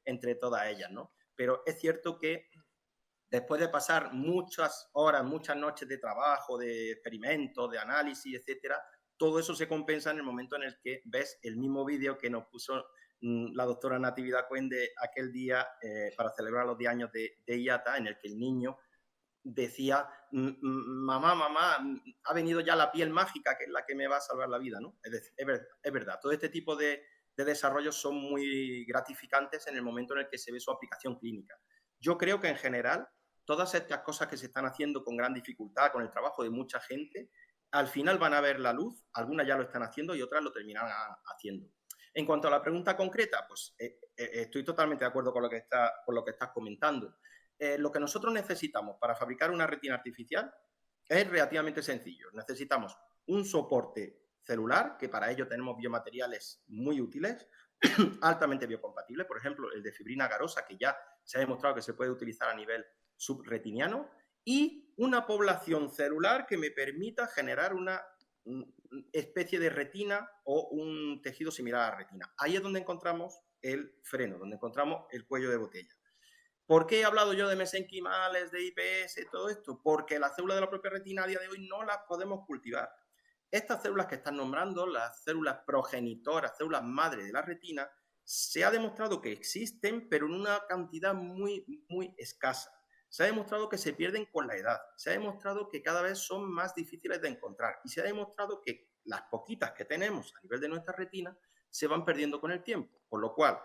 entre todas ellas, ¿no? Pero es cierto que después de pasar muchas horas, muchas noches de trabajo, de experimentos, de análisis, etcétera, todo eso se compensa en el momento en el que ves el mismo vídeo que nos puso la doctora Natividad Cuende aquel día para celebrar los 10 años de IATA, en el que el niño decía, mamá, ha venido ya la piel mágica, que es la que me va a salvar la vida, ¿no? Es decir, es verdad, todo este tipo de desarrollos son muy gratificantes en el momento en el que se ve su aplicación clínica. Yo creo que en general, todas estas cosas que se están haciendo con gran dificultad, con el trabajo de mucha gente, al final van a ver la luz, algunas ya lo están haciendo y otras lo terminarán haciendo. En cuanto a la pregunta concreta, pues estoy totalmente de acuerdo con lo que estás comentando. Lo que nosotros necesitamos para fabricar una retina artificial es relativamente sencillo. Necesitamos un soporte celular, que para ello tenemos biomateriales muy útiles, altamente biocompatibles, por ejemplo, el de fibrina garosa, que ya se ha demostrado que se puede utilizar a nivel subretiniano, y una población celular que me permita generar una especie de retina o un tejido similar a la retina. Ahí es donde encontramos el freno, donde encontramos el cuello de botella. ¿Por qué he hablado yo de mesenquimales, de IPS, todo esto? Porque las células de la propia retina a día de hoy no las podemos cultivar. Estas células que están nombrando, las células progenitoras, células madre de la retina, se ha demostrado que existen, pero en una cantidad muy, muy escasa. Se ha demostrado que se pierden con la edad. Se ha demostrado que cada vez son más difíciles de encontrar. Y se ha demostrado que las poquitas que tenemos a nivel de nuestra retina se van perdiendo con el tiempo. Por lo cual,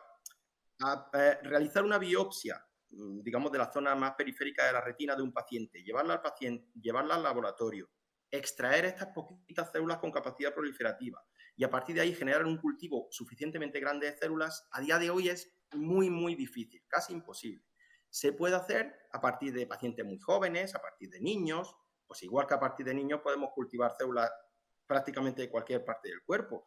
realizar una biopsia, digamos, de la zona más periférica de la retina de un paciente, llevarla al laboratorio, extraer estas poquitas células con capacidad proliferativa y a partir de ahí generar un cultivo suficientemente grande de células, a día de hoy es muy, muy difícil, casi imposible. Se puede hacer a partir de pacientes muy jóvenes, a partir de niños, pues igual que a partir de niños podemos cultivar células prácticamente de cualquier parte del cuerpo.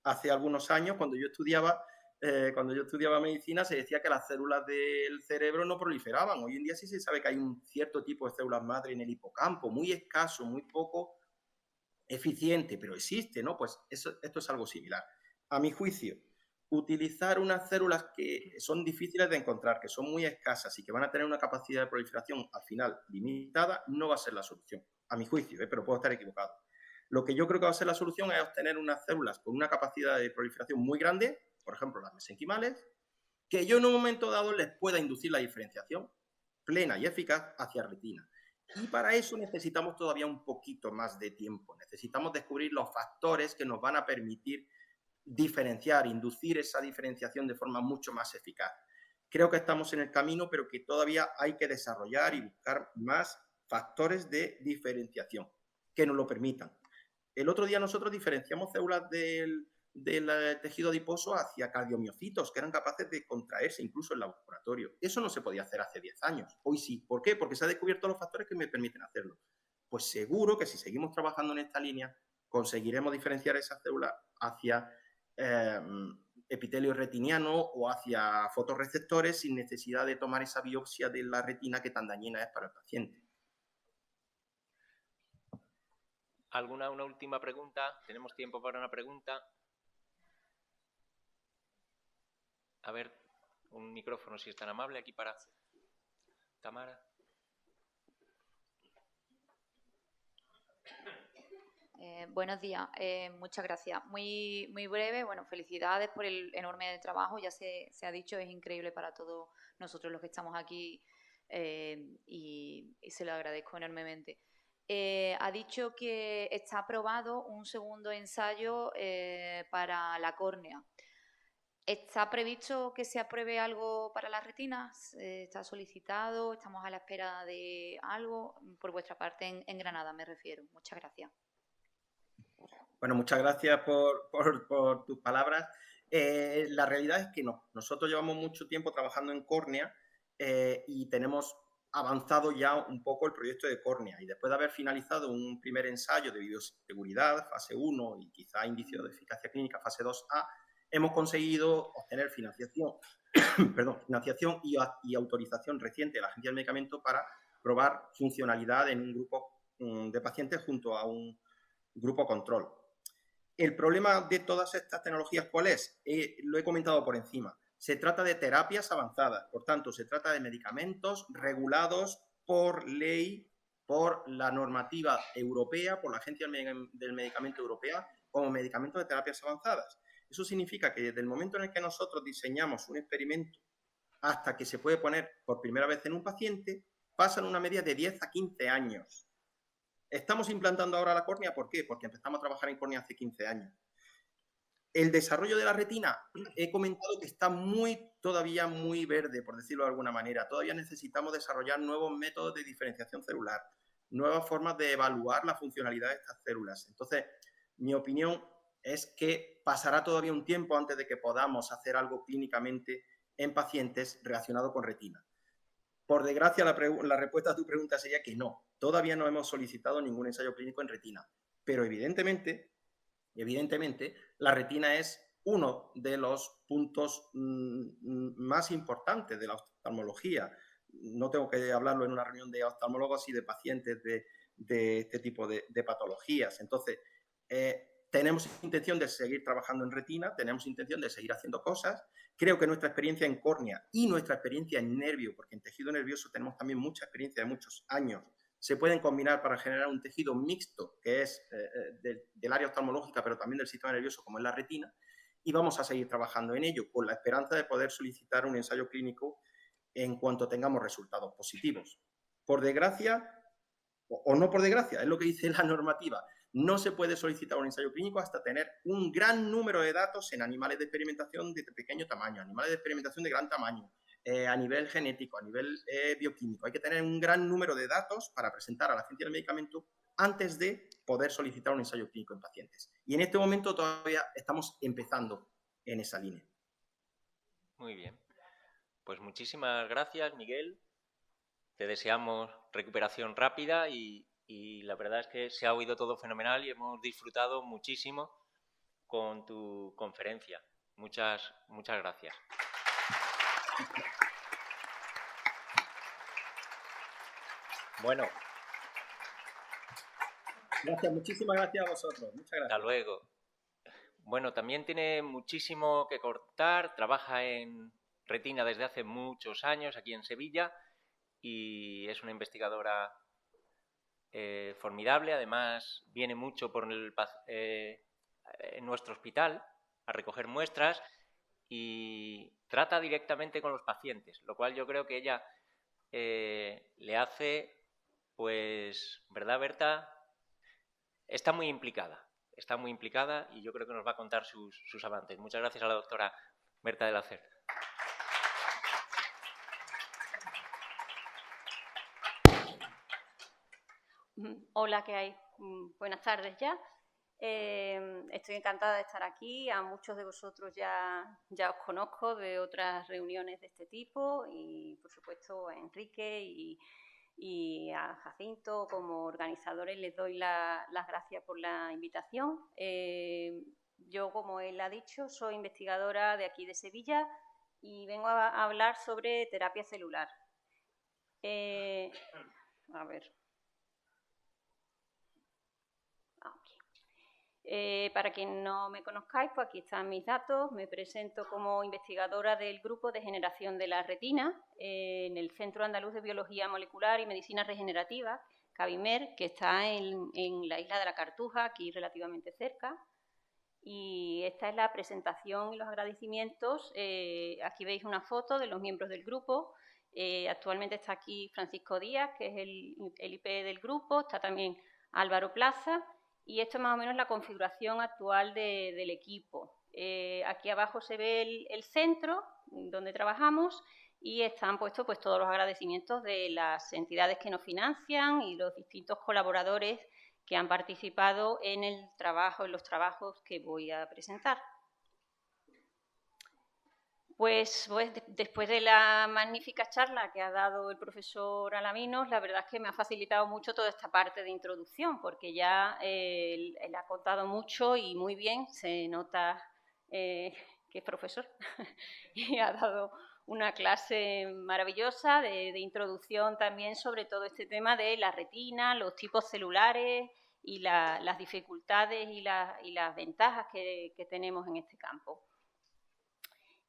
Hace algunos años, cuando yo estudiaba medicina, se decía que las células del cerebro no proliferaban. Hoy en día sí se sabe que hay un cierto tipo de células madre en el hipocampo, muy escaso, muy poco eficiente, pero existe, ¿no? Pues esto es algo similar. A mi juicio, utilizar unas células que son difíciles de encontrar, que son muy escasas y que van a tener una capacidad de proliferación al final limitada, no va a ser la solución. A mi juicio, pero puedo estar equivocado. Lo que yo creo que va a ser la solución es obtener unas células con una capacidad de proliferación muy grande, por ejemplo, las mesenquimales, que yo en un momento dado les pueda inducir la diferenciación plena y eficaz hacia retina. Y para eso necesitamos todavía un poquito más de tiempo. Necesitamos descubrir los factores que nos van a permitir diferenciar, inducir esa diferenciación de forma mucho más eficaz. Creo que estamos en el camino, pero que todavía hay que desarrollar y buscar más factores de diferenciación que nos lo permitan. El otro día nosotros diferenciamos células del tejido adiposo hacia cardiomiocitos, que eran capaces de contraerse incluso en laboratorio. Eso no se podía hacer hace 10 años. Hoy sí. ¿Por qué? Porque se han descubierto los factores que me permiten hacerlo. Pues seguro que si seguimos trabajando en esta línea, conseguiremos diferenciar esas células hacia epitelio retiniano o hacia fotorreceptores sin necesidad de tomar esa biopsia de la retina que tan dañina es para el paciente. ¿Alguna última pregunta? ¿Tenemos tiempo para una pregunta? A ver, un micrófono si es tan amable aquí para Tamara. Buenos días, muchas gracias. Muy breve, bueno, felicidades por el enorme trabajo, ya se ha dicho, es increíble para todos nosotros los que estamos aquí y se lo agradezco enormemente. Ha dicho que está aprobado un segundo ensayo para la córnea. ¿Está previsto que se apruebe algo para las retinas? ¿Está solicitado? ¿Estamos a la espera de algo? Por vuestra parte, en Granada me refiero. Muchas gracias. Bueno, muchas gracias por tus palabras. La realidad es que no. Nosotros llevamos mucho tiempo trabajando en córnea y tenemos avanzado ya un poco el proyecto de córnea. Y después de haber finalizado un primer ensayo de bioseguridad, fase 1, y quizá indicio de eficacia clínica, fase 2A, hemos conseguido obtener financiación, financiación y autorización reciente de la Agencia del Medicamento para probar funcionalidad en un grupo de pacientes junto a un grupo control. El problema de todas estas tecnologías, ¿cuál es? Lo he comentado por encima. Se trata de terapias avanzadas, por tanto, se trata de medicamentos regulados por ley, por la normativa europea, por la Agencia del Medicamento Europea, como medicamentos de terapias avanzadas. Eso significa que desde el momento en el que nosotros diseñamos un experimento hasta que se puede poner por primera vez en un paciente, pasan una media de 10 a 15 años. Estamos implantando ahora la córnea, ¿por qué? Porque empezamos a trabajar en córnea hace 15 años. El desarrollo de la retina, he comentado que está todavía muy verde, por decirlo de alguna manera. Todavía necesitamos desarrollar nuevos métodos de diferenciación celular, nuevas formas de evaluar la funcionalidad de estas células. Entonces, mi opinión es que pasará todavía un tiempo antes de que podamos hacer algo clínicamente en pacientes relacionado con retina. Por desgracia, la respuesta a tu pregunta sería que no. Todavía no hemos solicitado ningún ensayo clínico en retina. Pero evidentemente, la retina es uno de los puntos más importantes de la oftalmología. No tengo que hablarlo en una reunión de oftalmólogos y de pacientes de este tipo de patologías. Entonces, tenemos intención de seguir trabajando en retina, tenemos intención de seguir haciendo cosas. Creo que nuestra experiencia en córnea y nuestra experiencia en nervio, porque en tejido nervioso tenemos también mucha experiencia de muchos años, se pueden combinar para generar un tejido mixto que es del área oftalmológica, pero también del sistema nervioso, como es la retina, y vamos a seguir trabajando en ello con la esperanza de poder solicitar un ensayo clínico en cuanto tengamos resultados positivos. Por desgracia, o no por desgracia, es lo que dice la normativa, no se puede solicitar un ensayo clínico hasta tener un gran número de datos en animales de experimentación de pequeño tamaño, animales de experimentación de gran tamaño, a nivel genético, a nivel bioquímico. Hay que tener un gran número de datos para presentar a la Agencia del Medicamento antes de poder solicitar un ensayo clínico en pacientes. Y en este momento todavía estamos empezando en esa línea. Muy bien. Pues muchísimas gracias, Miguel. Te deseamos recuperación rápida y la verdad es que se ha oído todo fenomenal y hemos disfrutado muchísimo con tu conferencia. Muchas gracias. Bueno. Gracias, muchísimas gracias a vosotros. Muchas gracias. Hasta luego. Bueno, también tiene muchísimo que contar. Trabaja en retina desde hace muchos años aquí en Sevilla y es una investigadora formidable. Además, viene mucho por en nuestro hospital a recoger muestras y trata directamente con los pacientes, lo cual yo creo que ella le hace, pues, ¿verdad, Berta? Está muy implicada y yo creo que nos va a contar sus avances. Muchas gracias a la doctora Berta de la Cerda. Hola, ¿qué hay? Buenas tardes ya. Estoy encantada de estar aquí. A muchos de vosotros ya os conozco de otras reuniones de este tipo y, por supuesto, a Enrique y a Jacinto como organizadores les doy las gracias por la invitación. Yo, como él ha dicho, soy investigadora de aquí de Sevilla y vengo a hablar sobre terapia celular. A ver. Para quien no me conozcáis, pues aquí están mis datos. Me presento como investigadora del Grupo de Generación de la Retina en el Centro Andaluz de Biología Molecular y Medicina Regenerativa, CABIMER, que está en la isla de la Cartuja, aquí relativamente cerca. Y esta es la presentación y los agradecimientos. Aquí veis una foto de los miembros del grupo. Actualmente está aquí Francisco Díaz, que es el IP del grupo. Está también Álvaro Plaza. Y esto es más o menos la configuración actual del equipo. Aquí abajo se ve el centro donde trabajamos y están puestos pues, todos los agradecimientos de las entidades que nos financian y los distintos colaboradores que han participado en los trabajos que voy a presentar. Pues después de la magnífica charla que ha dado el profesor Alaminos, la verdad es que me ha facilitado mucho toda esta parte de introducción, porque ya él ha contado mucho y muy bien, se nota que es profesor, y ha dado una clase maravillosa de introducción también sobre todo este tema de la retina, los tipos celulares y las dificultades y las ventajas que tenemos en este campo.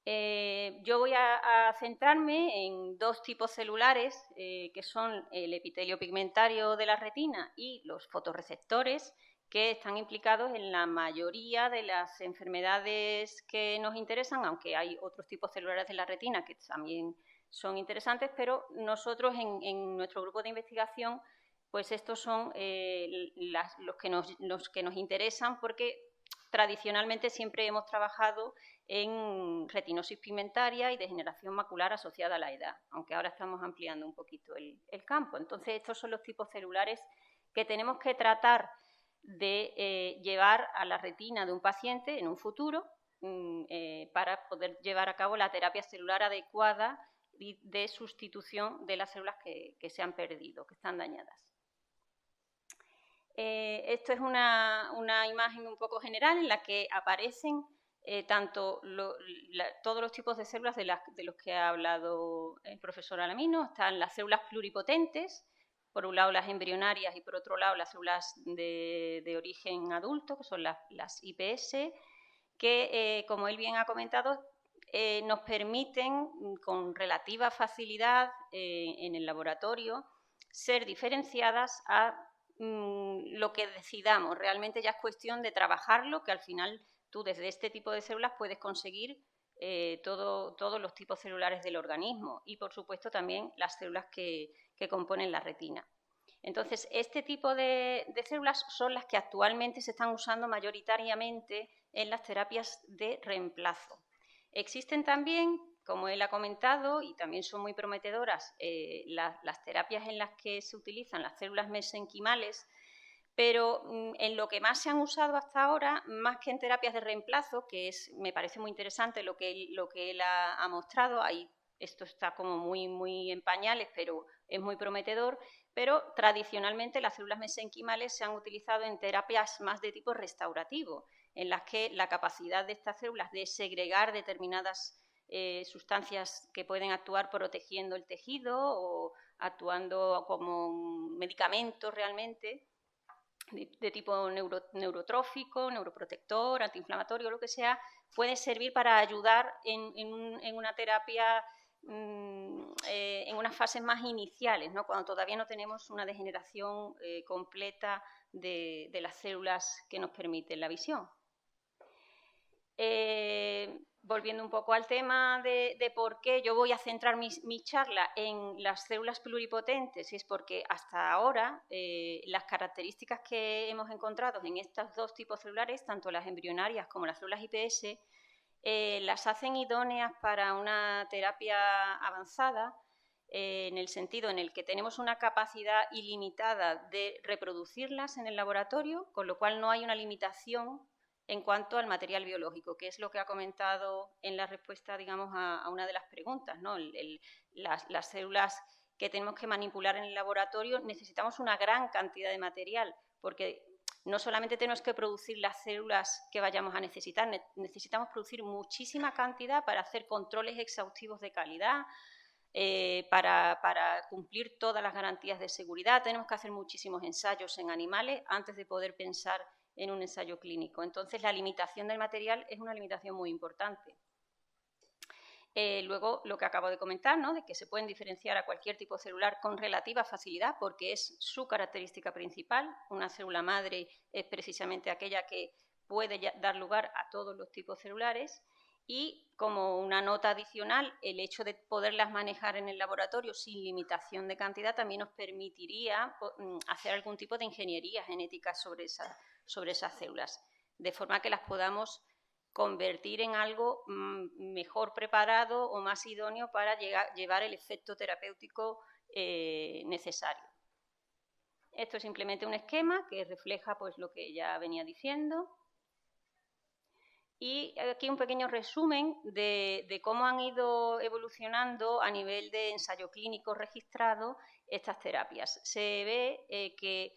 Yo voy a centrarme en dos tipos celulares, que son el epitelio pigmentario de la retina y los fotorreceptores, que están implicados en la mayoría de las enfermedades que nos interesan, aunque hay otros tipos celulares de la retina que también son interesantes, pero nosotros en nuestro grupo de investigación, pues estos son los que nos interesan, porque tradicionalmente siempre hemos trabajado en retinosis pigmentaria y degeneración macular asociada a la edad, aunque ahora estamos ampliando un poquito el campo. Entonces, estos son los tipos celulares que tenemos que tratar de llevar a la retina de un paciente en un futuro para poder llevar a cabo la terapia celular adecuada y de sustitución de las células que se han perdido, que están dañadas. Esto es una imagen un poco general en la que aparecen tanto todos los tipos de células de los que ha hablado el profesor Alamino. Están las células pluripotentes, por un lado las embrionarias y por otro lado las células de origen adulto, que son las IPS, que, como él bien ha comentado, nos permiten con relativa facilidad en el laboratorio ser diferenciadas a lo que decidamos. Realmente ya es cuestión de trabajarlo, que al final tú desde este tipo de células puedes conseguir todos los tipos celulares del organismo y, por supuesto, también las células que componen la retina. Entonces, este tipo de células son las que actualmente se están usando mayoritariamente en las terapias de reemplazo. Existen también, como él ha comentado, y también son muy prometedoras, las terapias en las que se utilizan las células mesenquimales, pero en lo que más se han usado hasta ahora, más que en terapias de reemplazo, que me parece muy interesante lo que él ha mostrado, ahí esto está como muy en pañales, pero es muy prometedor, pero tradicionalmente las células mesenquimales se han utilizado en terapias más de tipo restaurativo, en las que la capacidad de estas células de segregar determinadas sustancias que pueden actuar protegiendo el tejido o actuando como medicamentos realmente, de tipo neurotrófico, neuroprotector, antiinflamatorio, lo que sea, puede servir para ayudar en una terapia en unas fases más iniciales, ¿no? Cuando todavía no tenemos una degeneración completa de las células que nos permiten la visión. Volviendo un poco al tema de por qué yo voy a centrar mi charla en las células pluripotentes, y es porque hasta ahora las características que hemos encontrado en estos dos tipos celulares, tanto las embrionarias como las células IPS, las hacen idóneas para una terapia avanzada, en el sentido en el que tenemos una capacidad ilimitada de reproducirlas en el laboratorio, con lo cual no hay una limitación en cuanto al material biológico, que es lo que ha comentado en la respuesta, digamos, a una de las preguntas, ¿no? Las células que tenemos que manipular en el laboratorio necesitamos una gran cantidad de material, porque no solamente tenemos que producir las células que vayamos a necesitar, necesitamos producir muchísima cantidad para hacer controles exhaustivos de calidad, para cumplir todas las garantías de seguridad. Tenemos que hacer muchísimos ensayos en animales antes de poder pensar en un ensayo clínico. Entonces, la limitación del material es una limitación muy importante. Luego, lo que acabo de comentar, ¿no? De que se pueden diferenciar a cualquier tipo celular con relativa facilidad porque es su característica principal. Una célula madre es precisamente aquella que puede dar lugar a todos los tipos celulares. Y como una nota adicional, el hecho de poderlas manejar en el laboratorio sin limitación de cantidad también nos permitiría hacer algún tipo de ingeniería genética sobre esas células, de forma que las podamos convertir en algo mejor preparado o más idóneo para llevar el efecto terapéutico necesario. Esto es simplemente un esquema que refleja pues, lo que ya venía diciendo. Y aquí un pequeño resumen de cómo han ido evolucionando a nivel de ensayo clínico registrado estas terapias. Se ve que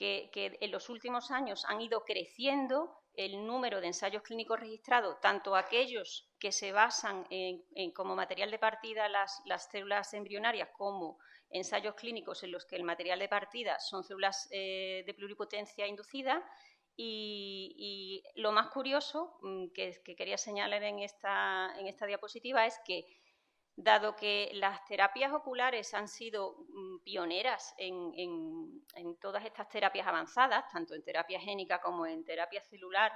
en los últimos años han ido creciendo el número de ensayos clínicos registrados, tanto aquellos que se basan en como material de partida las células embrionarias, como ensayos clínicos en los que el material de partida son células de pluripotencia inducida. Y lo más curioso que quería señalar en esta diapositiva es que, dado que las terapias oculares han sido pioneras en todas estas terapias avanzadas, tanto en terapia génica como en terapia celular,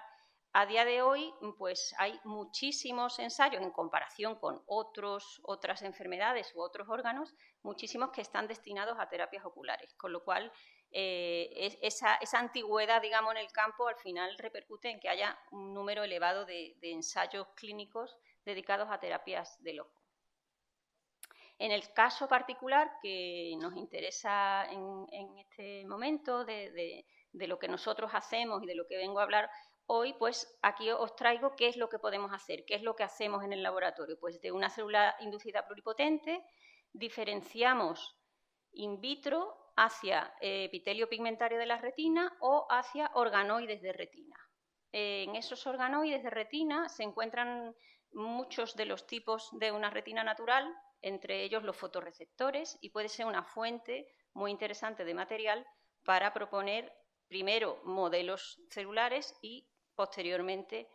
a día de hoy pues hay muchísimos ensayos en comparación con otras enfermedades u otros órganos, muchísimos que están destinados a terapias oculares, con lo cual esa antigüedad, digamos, en el campo al final repercute en que haya un número elevado de ensayos clínicos dedicados a terapias del ojo. En el caso particular que nos interesa en este momento de lo que nosotros hacemos y de lo que vengo a hablar hoy, pues aquí os traigo qué es lo que podemos hacer, qué es lo que hacemos en el laboratorio. Pues de una célula inducida pluripotente diferenciamos in vitro hacia epitelio pigmentario de la retina o hacia organoides de retina. En esos organoides de retina se encuentran muchos de los tipos de una retina natural, entre ellos los fotorreceptores, y puede ser una fuente muy interesante de material para proponer primero modelos celulares y posteriormente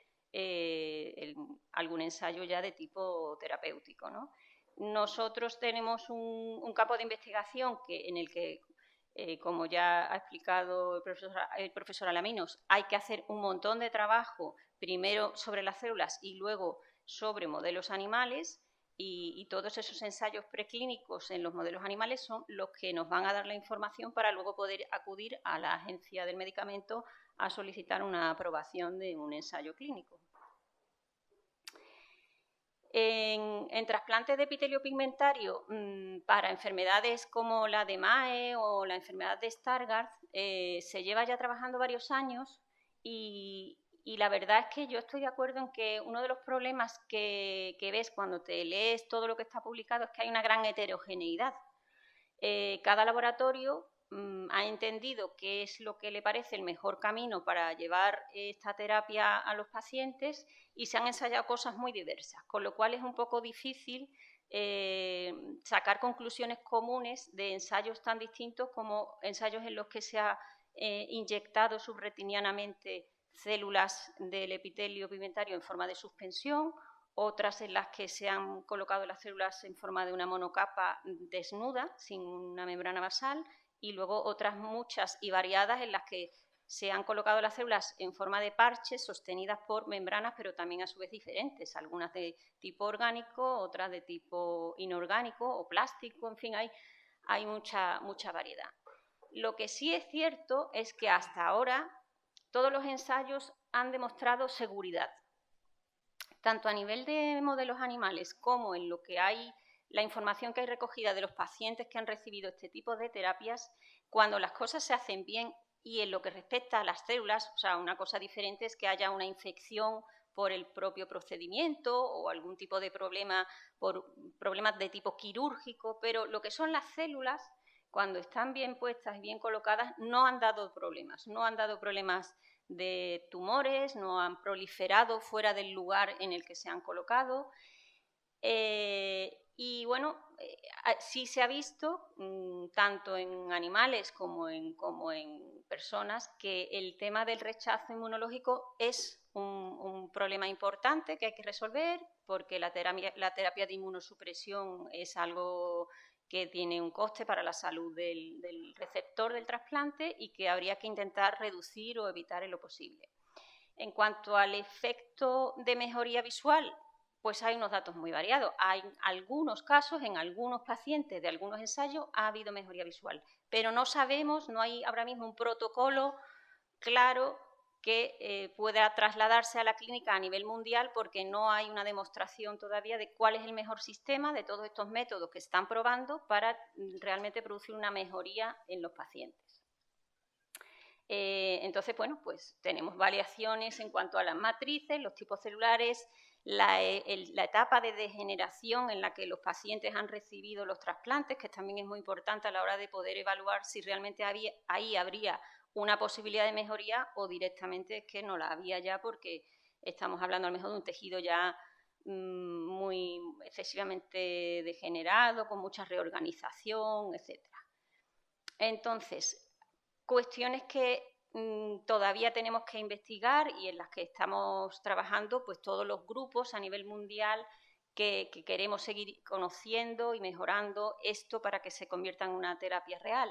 algún ensayo ya de tipo terapéutico, ¿no? Nosotros tenemos un campo de investigación en el que, como ya ha explicado el profesor Alaminos, hay que hacer un montón de trabajo, primero sobre las células y luego sobre modelos animales, y todos esos ensayos preclínicos en los modelos animales son los que nos van a dar la información para luego poder acudir a la Agencia del Medicamento a solicitar una aprobación de un ensayo clínico. En trasplantes de epitelio pigmentario para enfermedades como la de Mae o la enfermedad de Stargardt se lleva ya trabajando varios años y la verdad es que yo estoy de acuerdo en que uno de los problemas que ves cuando te lees todo lo que está publicado es que hay una gran heterogeneidad. Cada laboratorio ha entendido qué es lo que le parece el mejor camino para llevar esta terapia a los pacientes y se han ensayado cosas muy diversas, con lo cual es un poco difícil sacar conclusiones comunes de ensayos tan distintos como ensayos en los que se ha inyectado subretinianamente células del epitelio pigmentario en forma de suspensión, otras en las que se han colocado las células en forma de una monocapa desnuda, sin una membrana basal, y luego otras muchas y variadas en las que se han colocado las células en forma de parches sostenidas por membranas, pero también a su vez diferentes, algunas de tipo orgánico, otras de tipo inorgánico o plástico, en fin, hay mucha variedad. Lo que sí es cierto es que hasta ahora todos los ensayos han demostrado seguridad, tanto a nivel de modelos animales como en lo que hay, la información que hay recogida de los pacientes que han recibido este tipo de terapias. Cuando las cosas se hacen bien y en lo que respecta a las células, o sea, una cosa diferente es que haya una infección por el propio procedimiento o algún tipo de problema, por problemas de tipo quirúrgico, pero lo que son las células, cuando están bien puestas y bien colocadas, no han dado problemas de tumores, no han proliferado fuera del lugar en el que se han colocado. Y bueno, sí se ha visto, tanto en animales como en personas, que el tema del rechazo inmunológico es un problema importante que hay que resolver, porque la terapia de inmunosupresión es algo que tiene un coste para la salud del receptor del trasplante y que habría que intentar reducir o evitar en lo posible. En cuanto al efecto de mejoría visual, pues hay unos datos muy variados. Hay algunos casos, en algunos pacientes de algunos ensayos ha habido mejoría visual, pero no sabemos, no hay ahora mismo un protocolo claro que pueda trasladarse a la clínica a nivel mundial, porque no hay una demostración todavía de cuál es el mejor sistema de todos estos métodos que están probando para realmente producir una mejoría en los pacientes. Entonces, bueno, pues tenemos variaciones en cuanto a las matrices, los tipos celulares, la etapa de degeneración en la que los pacientes han recibido los trasplantes, que también es muy importante a la hora de poder evaluar si realmente ahí habría una posibilidad de mejoría o directamente es que no la había ya porque estamos hablando a lo mejor de un tejido ya muy excesivamente degenerado, con mucha reorganización, etcétera. Entonces, cuestiones que todavía tenemos que investigar y en las que estamos trabajando pues todos los grupos a nivel mundial que queremos seguir conociendo y mejorando esto para que se convierta en una terapia real.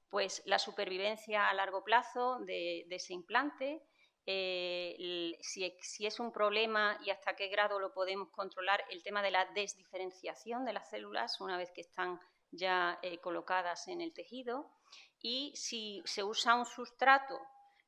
Pues la supervivencia a largo plazo de ese implante, si es un problema y hasta qué grado lo podemos controlar, el tema de la desdiferenciación de las células una vez que están ya colocadas en el tejido, y si se usa un sustrato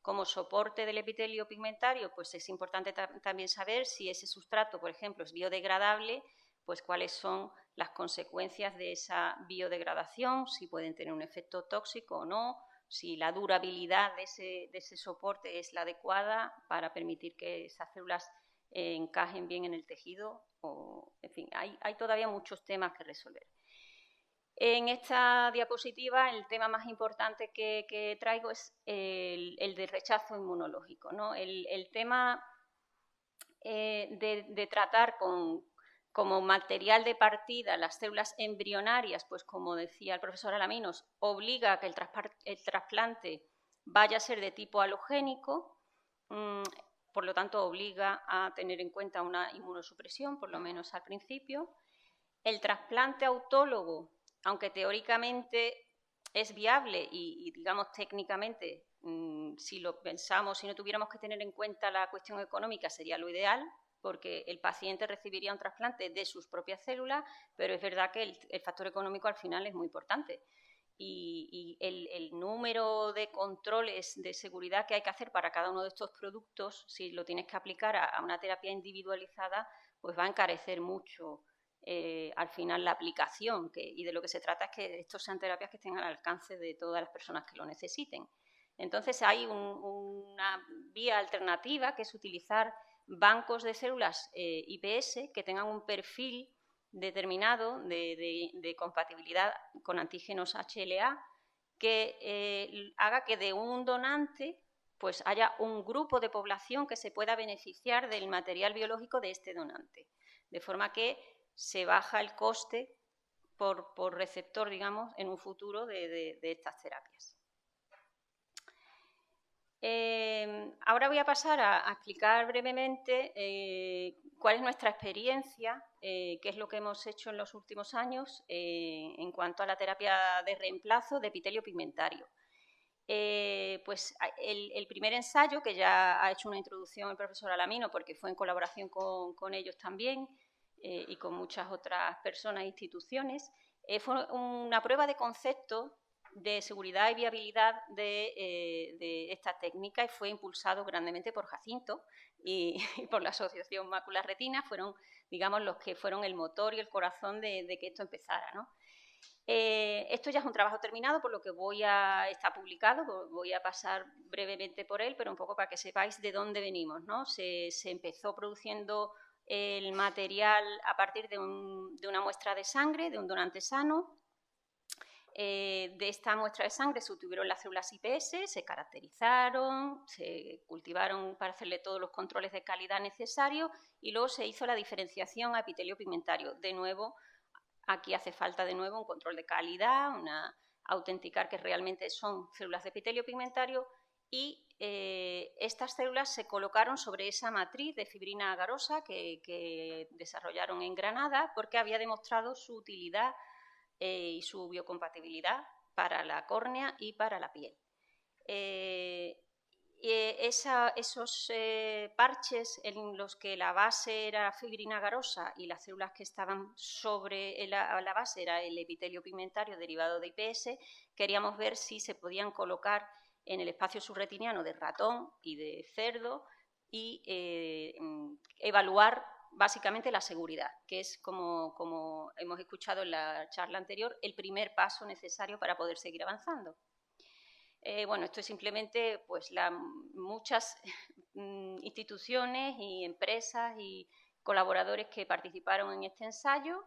como soporte del epitelio pigmentario, pues es importante también saber si ese sustrato, por ejemplo, es biodegradable, pues cuáles son las consecuencias de esa biodegradación, si pueden tener un efecto tóxico o no, si la durabilidad de ese soporte es la adecuada para permitir que esas células encajen bien en el tejido. En fin, hay todavía muchos temas que resolver. En esta diapositiva el tema más importante que traigo es el de rechazo inmunológico, ¿no? El tema de tratar como material de partida las células embrionarias, pues como decía el profesor Alaminos, obliga a que el trasplante vaya a ser de tipo halogénico, por lo tanto obliga a tener en cuenta una inmunosupresión, por lo menos al principio. El trasplante autólogo, aunque teóricamente es viable y digamos técnicamente, si lo pensamos, si no tuviéramos que tener en cuenta la cuestión económica, sería lo ideal, porque el paciente recibiría un trasplante de sus propias células, pero es verdad que el factor económico al final es muy importante. Y el número de controles de seguridad que hay que hacer para cada uno de estos productos, si lo tienes que aplicar a una terapia individualizada, pues va a encarecer mucho al final la aplicación, y de lo que se trata es que estos sean terapias que estén al alcance de todas las personas que lo necesiten. Entonces hay una vía alternativa, que es utilizar bancos de células iPS que tengan un perfil determinado de compatibilidad con antígenos HLA, que haga que de un donante pues haya un grupo de población que se pueda beneficiar del material biológico de este donante, de forma que se baja el coste por receptor, digamos, en un futuro de estas terapias. Ahora voy a pasar a explicar brevemente cuál es nuestra experiencia, qué es lo que hemos hecho en los últimos años en cuanto a la terapia de reemplazo de epitelio pigmentario. Pues el primer ensayo, que ya ha hecho una introducción el profesor Alamino, porque fue en colaboración con ellos también, y con muchas otras personas e instituciones, fue una prueba de concepto de seguridad y viabilidad de esta técnica, y fue impulsado grandemente por Jacinto y por la Asociación Mácula Retina. Fueron, digamos, los que fueron el motor y el corazón de que esto empezara, ¿no? Esto ya es un trabajo terminado, por lo que está publicado, voy a pasar brevemente por él, pero un poco para que sepáis de dónde venimos, ¿no? Se empezó produciendo el material a partir de una muestra de sangre de un donante sano. De esta muestra de sangre se obtuvieron las células iPS, se caracterizaron, se cultivaron para hacerle todos los controles de calidad necesarios, y luego se hizo la diferenciación a epitelio pigmentario. De nuevo, aquí hace falta de nuevo un control de calidad, autenticar que realmente son células de epitelio pigmentario, y estas células se colocaron sobre esa matriz de fibrina agarosa que desarrollaron en Granada, porque había demostrado su utilidad y su biocompatibilidad para la córnea y para la piel. Esos parches en los que la base era fibrina agarosa y las células que estaban sobre la base era el epitelio pigmentario derivado de IPS, queríamos ver si se podían colocar en el espacio subretiniano de ratón y de cerdo y evaluar básicamente la seguridad, que es, como hemos escuchado en la charla anterior, el primer paso necesario para poder seguir avanzando. Bueno, esto es simplemente pues, muchas instituciones y empresas y colaboradores que participaron en este ensayo,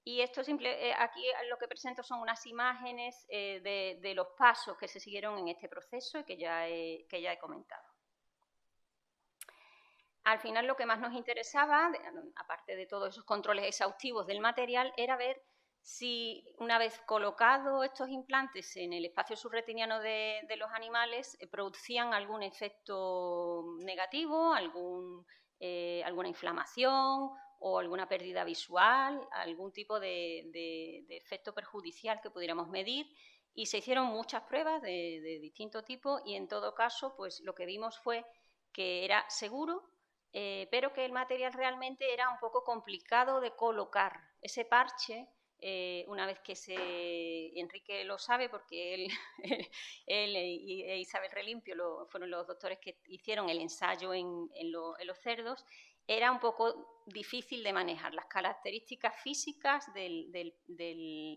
Y esto aquí lo que presento son unas imágenes de los pasos que se siguieron en este proceso y que ya he comentado. Al final lo que más nos interesaba, aparte de todos esos controles exhaustivos del material, era ver si una vez colocados estos implantes en el espacio subretiniano de los animales, producían algún efecto negativo, alguna inflamación o alguna pérdida visual, algún tipo de efecto perjudicial que pudiéramos medir. Y se hicieron muchas pruebas de distinto tipo y en todo caso pues lo que vimos fue que era seguro, pero que el material realmente era un poco complicado de colocar. Ese parche, una vez que Enrique lo sabe porque él e Isabel Relimpio fueron los doctores que hicieron el ensayo en los cerdos, era un poco difícil de manejar. Las características físicas del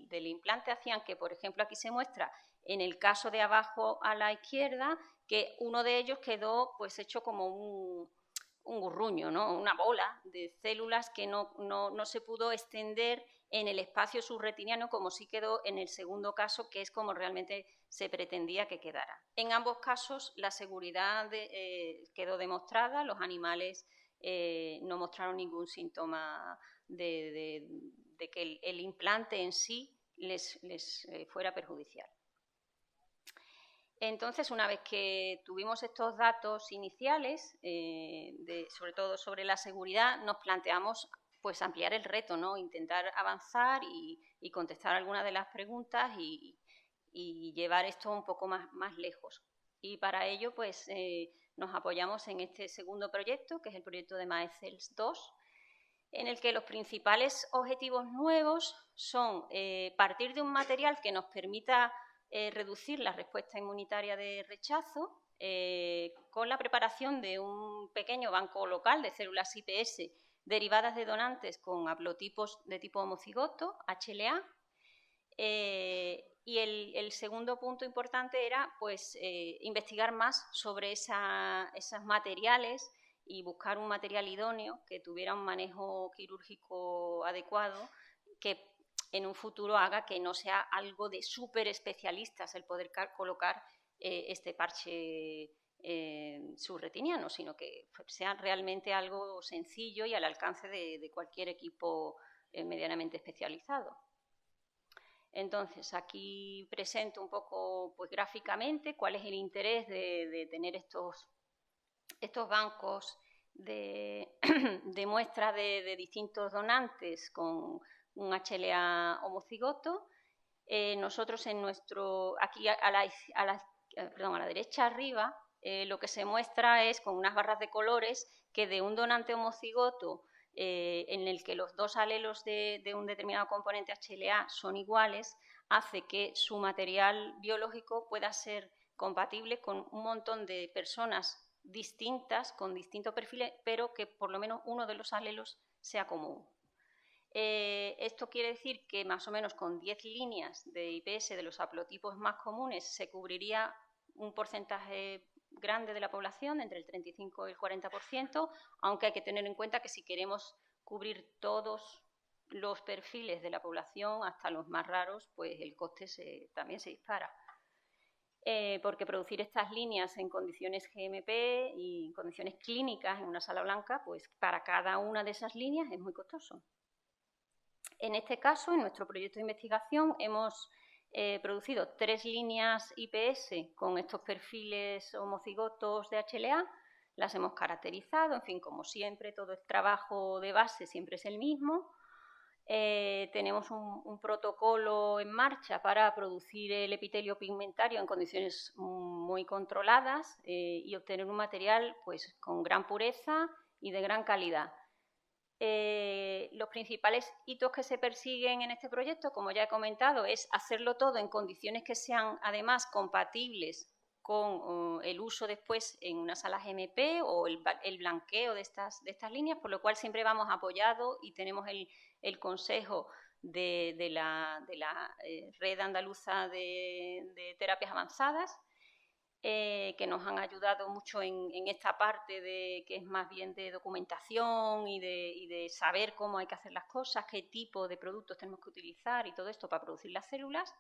implante hacían que, por ejemplo, aquí se muestra en el caso de abajo a la izquierda, que uno de ellos quedó pues hecho como un gurruño, ¿no? Una bola de células que no se pudo extender en el espacio subretiniano como sí quedó en el segundo caso, que es como realmente se pretendía que quedara. En ambos casos la seguridad quedó demostrada, los animales no mostraron ningún síntoma de que el implante en sí les fuera perjudicial. Entonces, una vez que tuvimos estos datos iniciales, sobre todo sobre la seguridad, nos planteamos pues ampliar el reto, ¿no? Intentar avanzar y contestar algunas de las preguntas y llevar esto un poco más lejos. Y para ello pues nos apoyamos en este segundo proyecto, que es el proyecto de MAECELS 2, en el que los principales objetivos nuevos son partir de un material que nos permita reducir la respuesta inmunitaria de rechazo con la preparación de un pequeño banco local de células IPS derivadas de donantes con haplotipos de tipo homocigoto, HLA. Y el segundo punto importante era pues, investigar más sobre esos materiales y buscar un material idóneo que tuviera un manejo quirúrgico adecuado, que en un futuro haga que no sea algo de súper especialistas el poder colocar este parche subretiniano, sino que sea realmente algo sencillo y al alcance de cualquier equipo medianamente especializado. Entonces, aquí presento un poco pues, gráficamente cuál es el interés de tener estos bancos de muestras de distintos donantes con un HLA homocigoto. Nosotros aquí a la derecha arriba, lo que se muestra es con unas barras de colores que de un donante homocigoto en el que los dos alelos de un determinado componente HLA son iguales, hace que su material biológico pueda ser compatible con un montón de personas distintas, con distintos perfiles, pero que por lo menos uno de los alelos sea común. Esto quiere decir que más o menos con 10 líneas de IPS de los haplotipos más comunes se cubriría un porcentaje grande de la población, entre el 35 y el 40%, aunque hay que tener en cuenta que si queremos cubrir todos los perfiles de la población, hasta los más raros, pues el coste también se dispara. Porque producir estas líneas en condiciones GMP y en condiciones clínicas en una sala blanca, pues para cada una de esas líneas es muy costoso. En este caso, en nuestro proyecto de investigación, hemos producido 3 líneas IPS con estos perfiles homocigotos de HLA, las hemos caracterizado, en fin, como siempre, todo el trabajo de base siempre es el mismo. Tenemos un protocolo en marcha para producir el epitelio pigmentario en condiciones muy controladas y obtener un material pues, con gran pureza y de gran calidad. Los principales hitos que se persiguen en este proyecto, como ya he comentado, es hacerlo todo en condiciones que sean además compatibles con el uso después en una sala GMP o el blanqueo de estas líneas, por lo cual siempre vamos apoyados y tenemos el consejo de la Red Andaluza de Terapias Avanzadas, que nos han ayudado mucho en esta parte que es más bien de documentación y de saber cómo hay que hacer las cosas, qué tipo de productos tenemos que utilizar y todo esto para producir las células.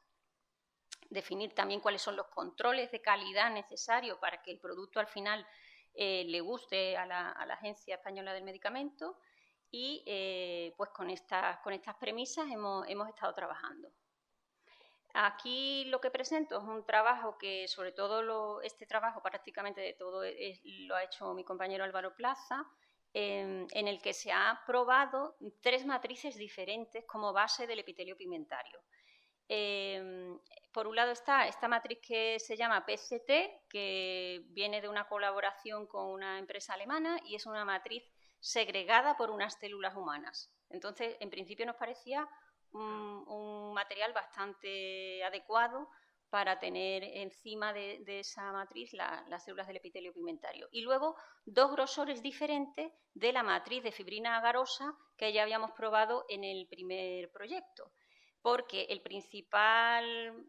Definir también cuáles son los controles de calidad necesarios para que el producto al final le guste a la Agencia Española del Medicamento y pues con estas premisas hemos estado trabajando. Aquí lo que presento es un trabajo que, sobre todo este trabajo prácticamente de todo lo ha hecho mi compañero Álvaro Plaza, en el que se ha probado 3 matrices diferentes como base del epitelio pigmentario. Por un lado está esta matriz que se llama PCT, que viene de una colaboración con una empresa alemana y es una matriz segregada por unas células humanas. Entonces, en principio nos parecía un material bastante adecuado para tener encima de esa matriz las células del epitelio pigmentario. Y luego 2 grosores diferentes de la matriz de fibrina agarosa que ya habíamos probado en el primer proyecto. Porque el principal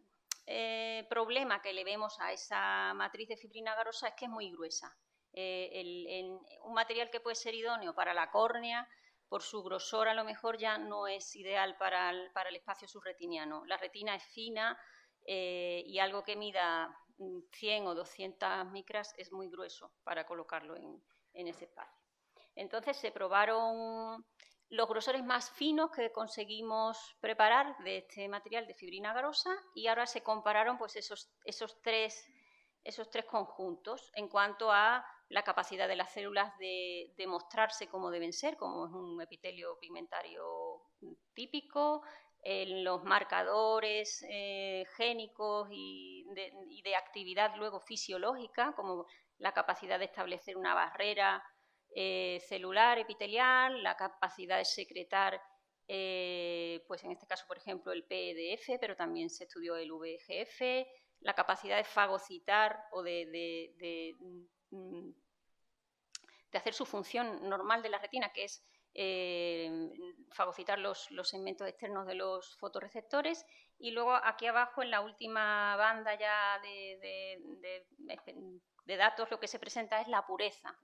problema que le vemos a esa matriz de fibrina agarosa es que es muy gruesa. Un material que puede ser idóneo para la córnea, por su grosor a lo mejor ya no es ideal para el espacio subretiniano. La retina es fina y algo que mida 100 o 200 micras es muy grueso para colocarlo en ese espacio. Entonces se probaron los grosores más finos que conseguimos preparar de este material de fibrina agarosa y ahora se compararon pues esos tres conjuntos en cuanto a la capacidad de las células de mostrarse como deben ser, como es un epitelio pigmentario típico, en los marcadores génicos y de actividad luego fisiológica, como la capacidad de establecer una barrera celular epitelial, la capacidad de secretar, pues en este caso, por ejemplo, el PEDF, pero también se estudió el VEGF, la capacidad de fagocitar o de hacer su función normal de la retina, que es fagocitar los segmentos externos de los fotorreceptores. Y luego aquí abajo, en la última banda ya de datos, lo que se presenta es la pureza,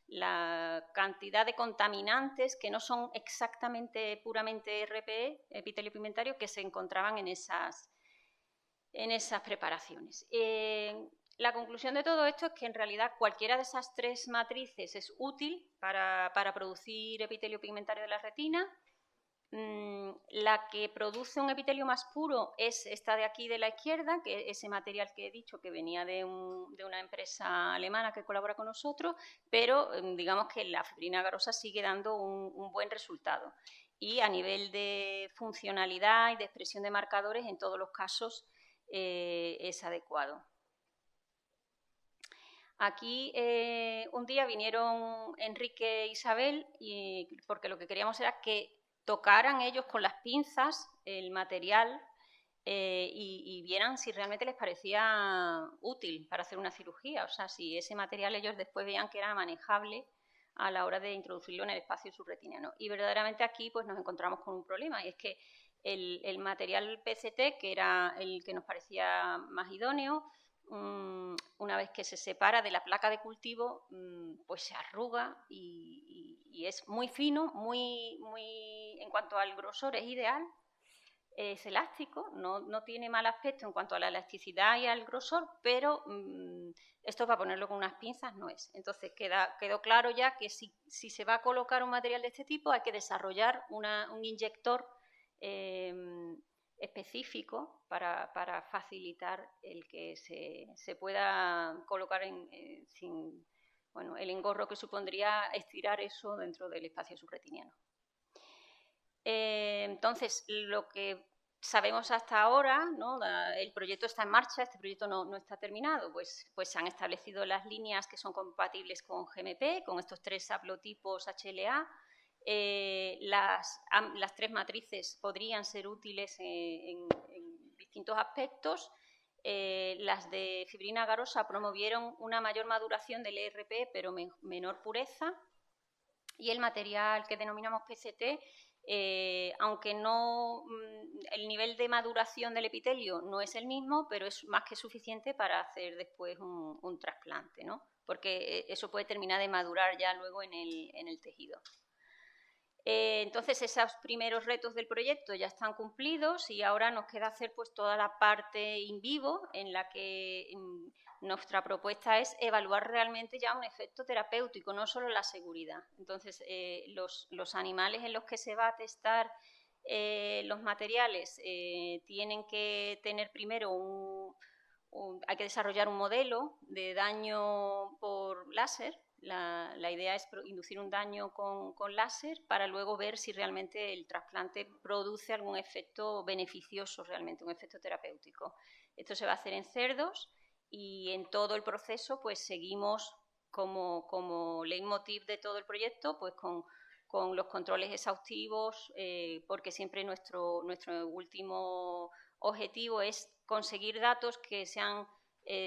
la cantidad de contaminantes que no son exactamente puramente RPE, epitelio pigmentario, que se encontraban en esas preparaciones. La conclusión de todo esto es que en realidad cualquiera de esas 3 matrices es útil para producir epitelio pigmentario de la retina. La que produce un epitelio más puro es esta de aquí de la izquierda, que es ese material que he dicho que venía de una empresa alemana que colabora con nosotros, pero digamos que la fibrina agarosa sigue dando un buen resultado. Y a nivel de funcionalidad y de expresión de marcadores, en todos los casos es adecuado. Aquí un día vinieron Enrique e Isabel porque lo que queríamos era que tocaran ellos con las pinzas el material y vieran si realmente les parecía útil para hacer una cirugía, o sea, si ese material ellos después veían que era manejable a la hora de introducirlo en el espacio subretiniano. Y verdaderamente aquí pues nos encontramos con un problema, y es que el material PCT, que era el que nos parecía más idóneo, una vez que se separa de la placa de cultivo, pues se arruga y es muy fino, muy en cuanto al grosor es ideal, es elástico, no tiene mal aspecto en cuanto a la elasticidad y al grosor, pero esto para ponerlo con unas pinzas no es. Entonces quedó claro ya que si se va a colocar un material de este tipo hay que desarrollar un inyector específico para facilitar el que se pueda colocar sin el engorro que supondría estirar eso dentro del espacio subretiniano. Entonces, lo que sabemos hasta ahora, ¿no? El proyecto está en marcha, este proyecto no está terminado, pues se han establecido las líneas que son compatibles con GMP, con estos 3 haplotipos HLA. Las 3 matrices podrían ser útiles en distintos aspectos. Las de fibrina agarosa promovieron una mayor maduración del ERP, pero menor pureza. Y el material que denominamos PCT, aunque el nivel de maduración del epitelio no es el mismo, pero es más que suficiente para hacer después un trasplante, ¿no? Porque eso puede terminar de madurar ya luego en el tejido. Entonces, esos primeros retos del proyecto ya están cumplidos y ahora nos queda hacer pues toda la parte in vivo, en la que nuestra propuesta es evaluar realmente ya un efecto terapéutico, no solo la seguridad. Entonces, los animales en los que se va a testar los materiales tienen que tener primero hay que desarrollar un modelo de daño por láser. La idea es inducir un daño con láser para luego ver si realmente el trasplante produce algún efecto beneficioso, realmente un efecto terapéutico. Esto se va a hacer en cerdos y en todo el proceso pues seguimos como leitmotiv de todo el proyecto pues con los controles exhaustivos, porque siempre nuestro último objetivo es conseguir datos que sean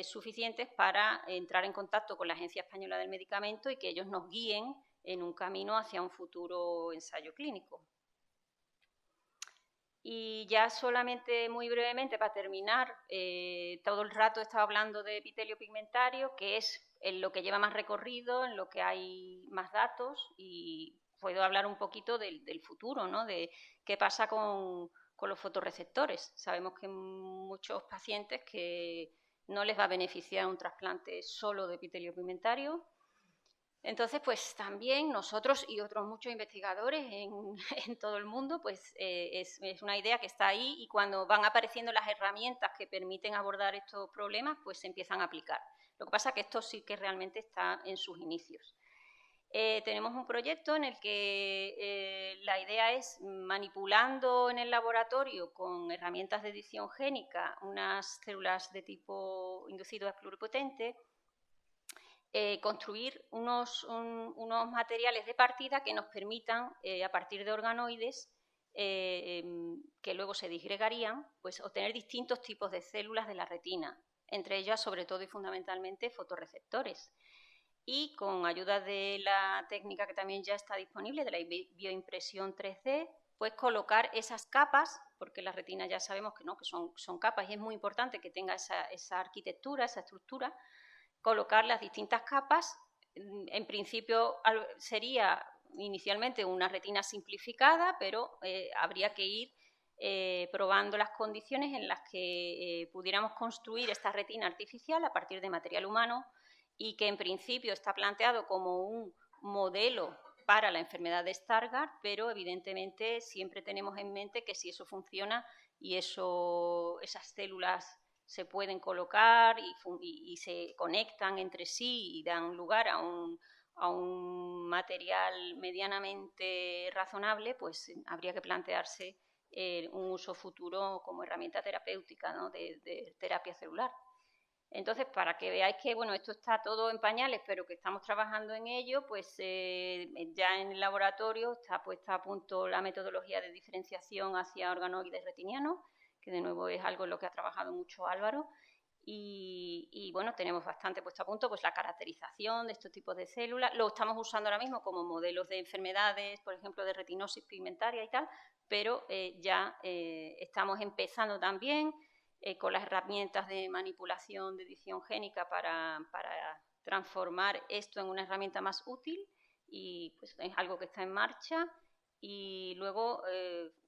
suficientes para entrar en contacto con la Agencia Española del Medicamento y que ellos nos guíen en un camino hacia un futuro ensayo clínico. Y ya solamente muy brevemente para terminar, todo el rato he estado hablando de epitelio pigmentario, que es en lo que lleva más recorrido, en lo que hay más datos, y puedo hablar un poquito del futuro, ¿no? De qué pasa con los fotorreceptores. Sabemos que muchos pacientes que no les va a beneficiar un trasplante solo de epitelio pigmentario. Entonces, pues también nosotros y otros muchos investigadores en todo el mundo, pues es una idea que está ahí y cuando van apareciendo las herramientas que permiten abordar estos problemas, pues se empiezan a aplicar. Lo que pasa es que esto sí que realmente está en sus inicios. Tenemos un proyecto en el que la idea es, manipulando en el laboratorio con herramientas de edición génica unas células de tipo inducido a pluripotente, construir unos materiales de partida que nos permitan, a partir de organoides que luego se disgregarían, pues obtener distintos tipos de células de la retina, entre ellas, sobre todo y fundamentalmente, fotorreceptores. Y con ayuda de la técnica que también ya está disponible, de la bioimpresión 3D, pues colocar esas capas, porque la retina ya sabemos que no, que son capas y es muy importante que tenga esa arquitectura, esa estructura, colocar las distintas capas. En principio sería inicialmente una retina simplificada, pero habría que ir probando las condiciones en las que pudiéramos construir esta retina artificial a partir de material humano y que en principio está planteado como un modelo para la enfermedad de Stargardt, pero evidentemente siempre tenemos en mente que si eso funciona y esas células se pueden colocar y se conectan entre sí y dan lugar a un material medianamente razonable, pues habría que plantearse un uso futuro como herramienta terapéutica, ¿no? de terapia celular. Entonces, para que veáis que bueno, esto está todo en pañales, pero que estamos trabajando en ello, pues ya en el laboratorio está puesta a punto la metodología de diferenciación hacia organoides retinianos, que de nuevo es algo en lo que ha trabajado mucho Álvaro, y bueno, tenemos bastante puesto a punto pues la caracterización de estos tipos de células. Lo estamos usando ahora mismo como modelos de enfermedades, por ejemplo, de retinosis pigmentaria y tal, pero ya estamos empezando también con las herramientas de manipulación de edición génica para transformar esto en una herramienta más útil, y pues es algo que está en marcha. Y luego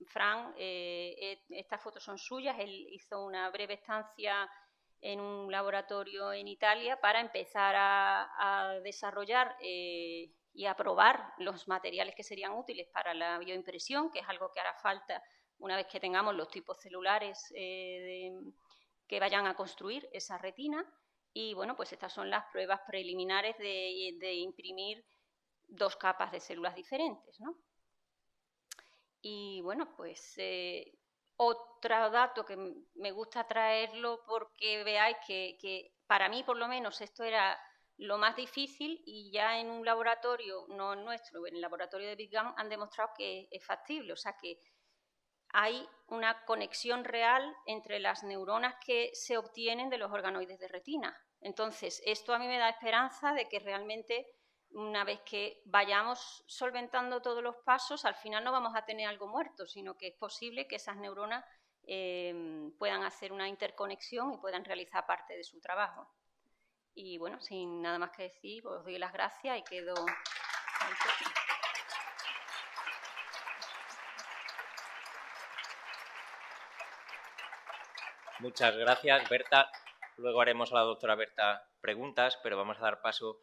Fran, estas fotos son suyas, él hizo una breve estancia en un laboratorio en Italia para empezar a desarrollar y a probar los materiales que serían útiles para la bioimpresión, que es algo que hará falta una vez que tengamos los tipos celulares que vayan a construir esa retina. Y bueno, pues estas son las pruebas preliminares de imprimir 2 capas de células diferentes, ¿no? Y bueno, pues otro dato que me gusta traerlo porque veáis que para mí, por lo menos, esto era lo más difícil, y ya en un laboratorio, no en nuestro, en el laboratorio de Big Gum, han demostrado que es factible. O sea que hay una conexión real entre las neuronas que se obtienen de los organoides de retina. Entonces, esto a mí me da esperanza de que realmente, una vez que vayamos solventando todos los pasos, al final no vamos a tener algo muerto, sino que es posible que esas neuronas puedan hacer una interconexión y puedan realizar parte de su trabajo. Y bueno, sin nada más que decir, os doy las gracias y quedo... Muchas gracias, Berta. Luego haremos a la doctora Berta preguntas, pero vamos a dar paso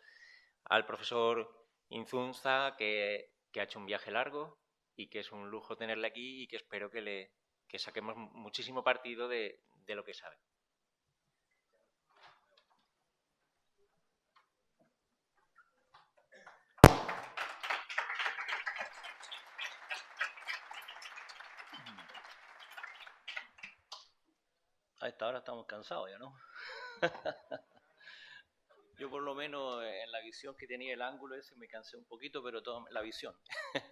al profesor Inzunza, que ha hecho un viaje largo y que es un lujo tenerle aquí y que espero que saquemos muchísimo partido de lo que sabe. A esta hora estamos cansados ya, ¿no? Yo por lo menos en la visión que tenía el ángulo ese me cansé un poquito, pero la visión,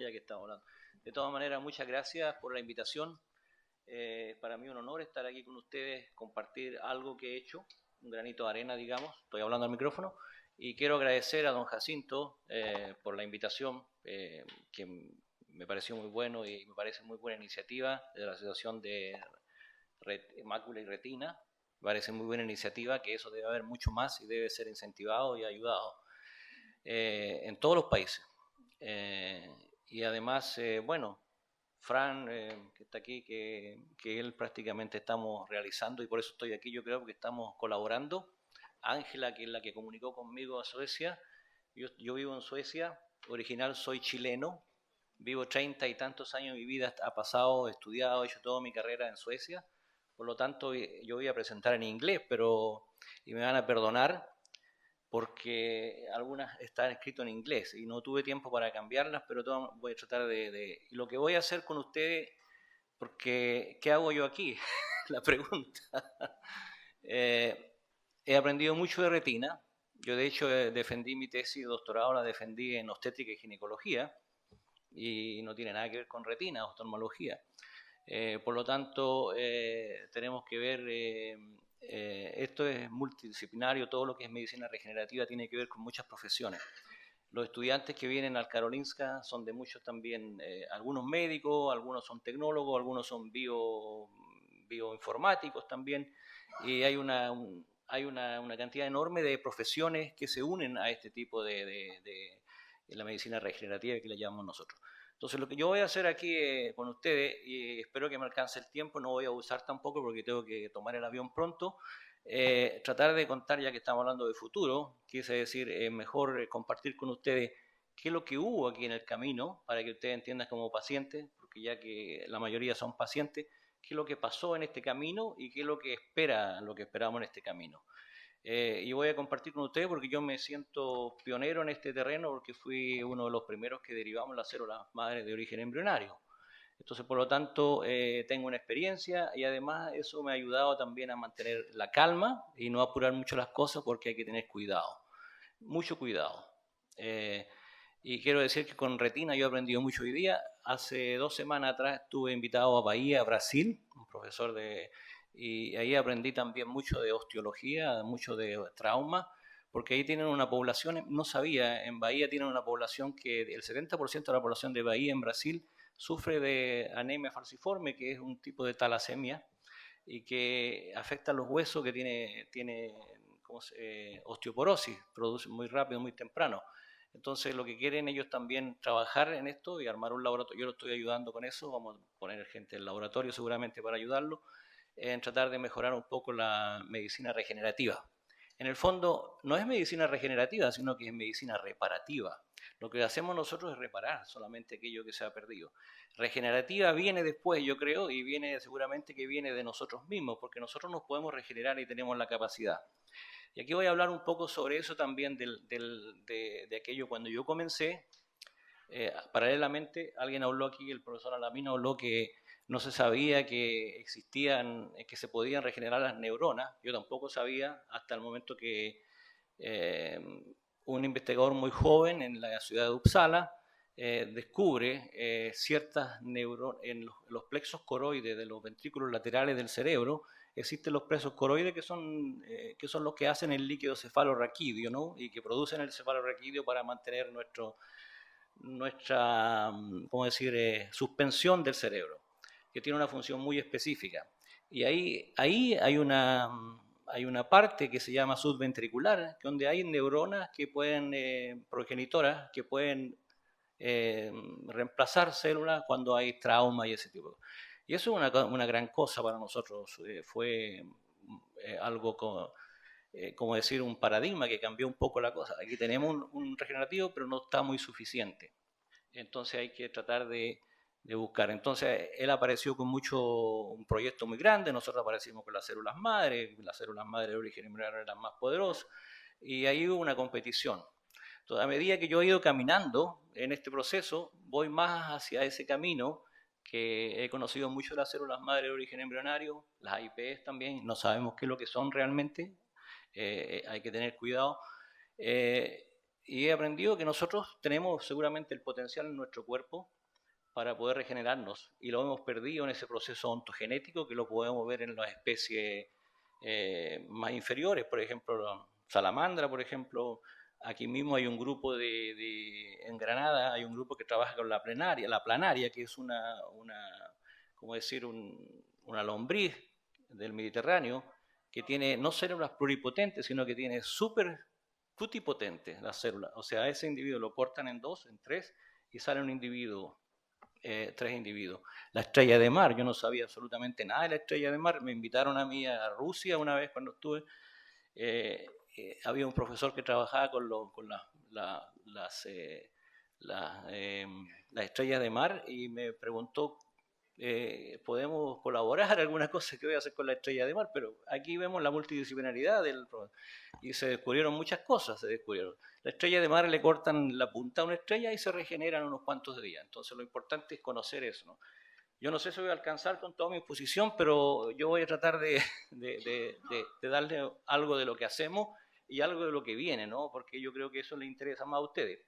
ya que estamos hablando. De todas maneras, muchas gracias por la invitación. Para mí un honor estar aquí con ustedes, compartir algo que he hecho, un granito de arena, digamos. Estoy hablando al micrófono. Y quiero agradecer a don Jacinto por la invitación, que me pareció muy bueno y me parece muy buena iniciativa de la Asociación de Mácula y Retina. Me parece muy buena iniciativa, que eso debe haber mucho más y debe ser incentivado y ayudado en todos los países. Y además, bueno, Fran, que está aquí, que él prácticamente estamos realizando, y por eso estoy aquí, yo creo que estamos colaborando. Ángela, que es la que comunicó conmigo a Suecia. Yo vivo en Suecia, original soy chileno, vivo 30 y tantos años de mi vida, ha pasado, he estudiado, he hecho toda mi carrera en Suecia. Por lo tanto, yo voy a presentar en inglés, y me van a perdonar porque algunas están escritas en inglés y no tuve tiempo para cambiarlas, pero voy a tratar y lo que voy a hacer con ustedes, porque ¿qué hago yo aquí? La pregunta. He aprendido mucho de retina. Yo, de hecho, defendí mi tesis de doctorado, la defendí en obstétrica y ginecología, y no tiene nada que ver con retina, oftalmología. Por lo tanto, tenemos que ver, esto es multidisciplinario, todo lo que es medicina regenerativa tiene que ver con muchas profesiones. Los estudiantes que vienen al Karolinska son de muchos también, algunos médicos, algunos son tecnólogos, algunos son bioinformáticos también, y hay una cantidad enorme de profesiones que se unen a este tipo de la medicina regenerativa que le llamamos nosotros. Entonces, lo que yo voy a hacer aquí con ustedes, y espero que me alcance el tiempo, no voy a abusar tampoco porque tengo que tomar el avión pronto, tratar de contar, ya que estamos hablando de futuro, quise decir, mejor compartir con ustedes qué es lo que hubo aquí en el camino, para que ustedes entiendan como pacientes, porque ya que la mayoría son pacientes, qué es lo que pasó en este camino y qué es lo que esperamos en este camino. Y voy a compartir con ustedes porque yo me siento pionero en este terreno, porque fui uno de los primeros que derivamos las células madres de origen embrionario. Entonces, por lo tanto, tengo una experiencia, y además eso me ha ayudado también a mantener la calma y no apurar mucho las cosas, porque hay que tener cuidado, mucho cuidado. Y quiero decir que con retina yo he aprendido mucho hoy día. Hace 2 semanas atrás estuve invitado a Bahía, Brasil, un profesor y ahí aprendí también mucho de osteología, mucho de trauma, porque ahí tienen una población, no sabía, en Bahía tienen una población que el 70% de la población de Bahía en Brasil sufre de anemia falciforme, que es un tipo de talasemia y que afecta a los huesos, que tiene osteoporosis, produce muy rápido, muy temprano. Entonces, lo que quieren ellos también trabajar en esto y armar un laboratorio. Yo lo estoy ayudando con eso, vamos a poner gente en el laboratorio seguramente para ayudarlo, en tratar de mejorar un poco la medicina regenerativa. En el fondo, no es medicina regenerativa, sino que es medicina reparativa. Lo que hacemos nosotros es reparar solamente aquello que se ha perdido. Regenerativa viene después, yo creo, y seguramente que viene de nosotros mismos, porque nosotros nos podemos regenerar y tenemos la capacidad. Y aquí voy a hablar un poco sobre eso también, de aquello cuando yo comencé. Paralelamente, alguien habló aquí, el profesor Alamino habló que no se sabía que existían, que se podían regenerar las neuronas. Yo tampoco sabía hasta el momento que un investigador muy joven en la ciudad de Uppsala descubre ciertas neuronas en los plexos coroides de los ventrículos laterales del cerebro. Existen los plexos coroides que son los que hacen el líquido cefalorraquídeo, ¿no? Y que producen el cefalorraquídeo para mantener nuestra ¿cómo decir? Suspensión del cerebro, que tiene una función muy específica. Y ahí hay una parte que se llama subventricular, donde hay neuronas que pueden, progenitoras, que pueden reemplazar células cuando hay trauma y ese tipo. Y eso es una gran cosa para nosotros. Fue algo como decir, un paradigma que cambió un poco la cosa. Aquí tenemos un regenerativo, pero no está muy suficiente. Entonces hay que tratar de buscar. Entonces él apareció con un proyecto muy grande, nosotros aparecimos con las células madre de origen embrionario eran las más poderosas, y ahí hubo una competición. Entonces, a medida que yo he ido caminando en este proceso, voy más hacia ese camino, que he conocido mucho las células madre de origen embrionario, las IPS también, no sabemos qué es lo que son realmente, hay que tener cuidado. Y he aprendido que nosotros tenemos seguramente el potencial en nuestro cuerpo para poder regenerarnos, y lo hemos perdido en ese proceso ontogenético, que lo podemos ver en las especies más inferiores, por ejemplo, salamandra, por ejemplo. Aquí mismo hay un grupo en Granada, hay un grupo que trabaja con la planaria, que es una lombriz del Mediterráneo, que tiene no células pluripotentes, sino que tiene súper pluripotentes las células. O sea, a ese individuo lo cortan en 2, en 3, y sale un individuo, 3 individuos. La estrella de mar, yo no sabía absolutamente nada de la estrella de mar. Me invitaron a mí a Rusia una vez cuando estuve. Había un profesor que trabajaba con las estrellas de mar, y me preguntó, ¿podemos colaborar? Alguna cosa que voy a hacer con la estrella de mar, pero aquí vemos la multidisciplinaridad y se descubrieron muchas cosas. La estrella de mar le cortan la punta a una estrella y se regeneran unos cuantos días. Entonces lo importante es conocer eso, ¿no? Yo no sé si voy a alcanzar con toda mi exposición, pero yo voy a tratar de darle algo de lo que hacemos y algo de lo que viene, ¿no? Porque yo creo que eso les interesa más a ustedes,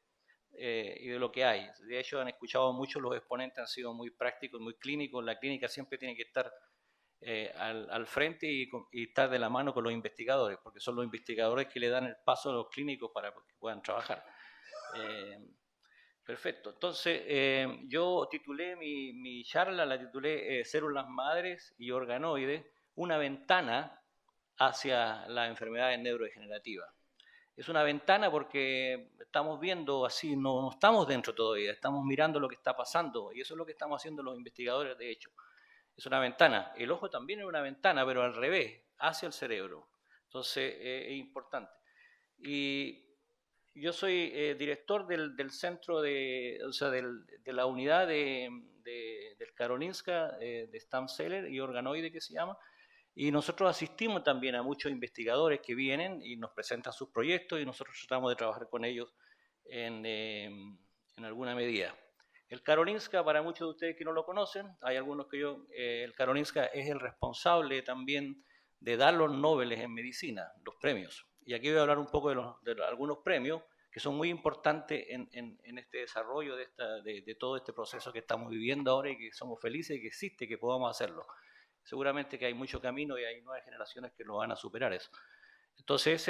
y de lo que hay. De hecho, han escuchado mucho, los exponentes han sido muy prácticos, muy clínicos. La clínica siempre tiene que estar al frente y estar de la mano con los investigadores, porque son los investigadores que le dan el paso a los clínicos para que puedan trabajar. Perfecto. Entonces, yo titulé mi charla, la titulé Células Madres y Organoides, una ventana hacia las enfermedades neurodegenerativas. Es una ventana porque estamos viendo así, no estamos dentro todavía, estamos mirando lo que está pasando, y eso es lo que estamos haciendo los investigadores, de hecho. Es una ventana. El ojo también es una ventana, pero al revés, hacia el cerebro. Entonces, es importante. Y yo soy director del centro de la unidad del Karolinska, de Stem Cell y Organoide, que se llama, y nosotros asistimos también a muchos investigadores que vienen y nos presentan sus proyectos, y nosotros tratamos de trabajar con ellos en alguna medida. El Karolinska, para muchos de ustedes que no lo conocen, hay algunos que el Karolinska es el responsable también de dar los Nobel en medicina, los premios. Y aquí voy a hablar un poco de algunos premios que son muy importantes en este desarrollo de todo este proceso que estamos viviendo ahora, y que somos felices de que existe, que podamos hacerlo. Seguramente que hay mucho camino y hay nuevas generaciones que lo van a superar eso. Entonces,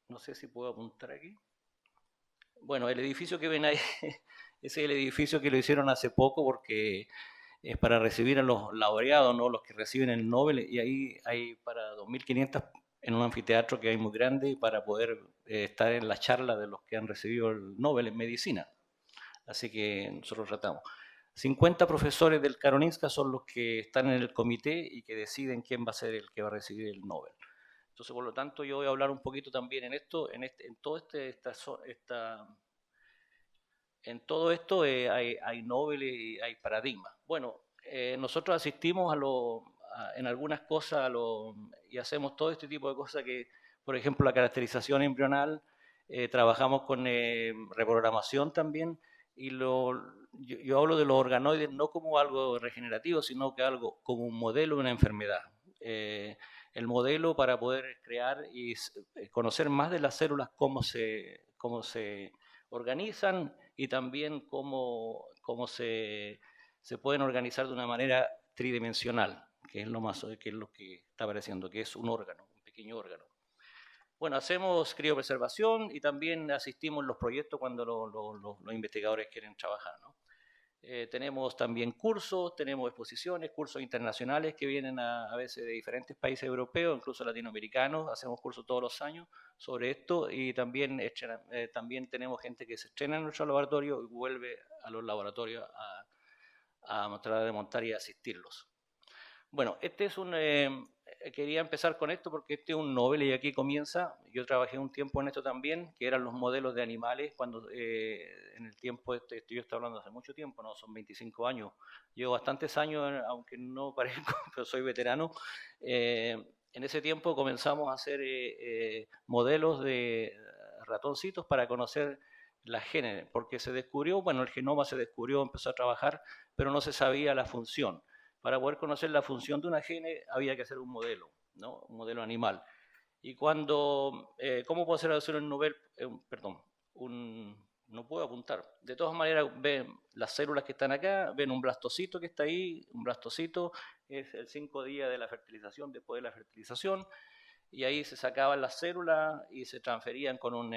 no sé si puedo apuntar aquí. Bueno, el edificio que ven ahí, ese es el edificio que lo hicieron hace poco, porque es para recibir a los laureados, ¿no? Los que reciben el Nobel, y ahí hay para 2.500 en un anfiteatro que hay muy grande, para poder estar en la charla de los que han recibido el Nobel en medicina. Así que nosotros tratamos. 50 profesores del Karolinska son los que están en el comité y que deciden quién va a ser el que va a recibir el Nobel. Entonces, por lo tanto, yo voy a hablar un poquito también en todo esto hay Nobel y hay paradigmas. Bueno, nosotros asistimos en algunas cosas y hacemos todo este tipo de cosas que, por ejemplo, la caracterización embrional, trabajamos con reprogramación también, y yo hablo de los organoides no como algo regenerativo, sino que algo como un modelo de una enfermedad. El modelo para poder crear y conocer más de las células, cómo se organizan, y también cómo se pueden organizar de una manera tridimensional, que es lo que está apareciendo, que es un órgano, un pequeño órgano. Bueno, hacemos criopreservación y también asistimos en los proyectos cuando los investigadores quieren trabajar, ¿no? Tenemos también cursos, tenemos exposiciones, cursos internacionales que vienen a veces de diferentes países europeos, incluso latinoamericanos. Hacemos cursos todos los años sobre esto, y también tenemos gente que se estrena en nuestro laboratorio y vuelve a los laboratorios tratar de montar y asistirlos. Bueno, este es quería empezar con esto porque este es un novel y aquí comienza. Yo trabajé un tiempo en esto también, que eran los modelos de animales, cuando en el tiempo, yo estoy hablando hace mucho tiempo, no, son 25 años. Llevo bastantes años, aunque no parezco, pero soy veterano. En ese tiempo comenzamos a hacer modelos de ratoncitos para conocer las genes, porque se descubrió, bueno, el genoma se descubrió, empezó a trabajar, pero no se sabía la función. Para poder conocer la función de una gene había que hacer un modelo, ¿no? Un modelo animal. Y cuando, ¿cómo puedo hacer un novel? Perdón, no puedo apuntar. De todas maneras, ven las células que están acá, ven un blastocito que está ahí, un blastocito es el 5 días de la fertilización, después de la fertilización, y ahí se sacaban las células y se transferían con un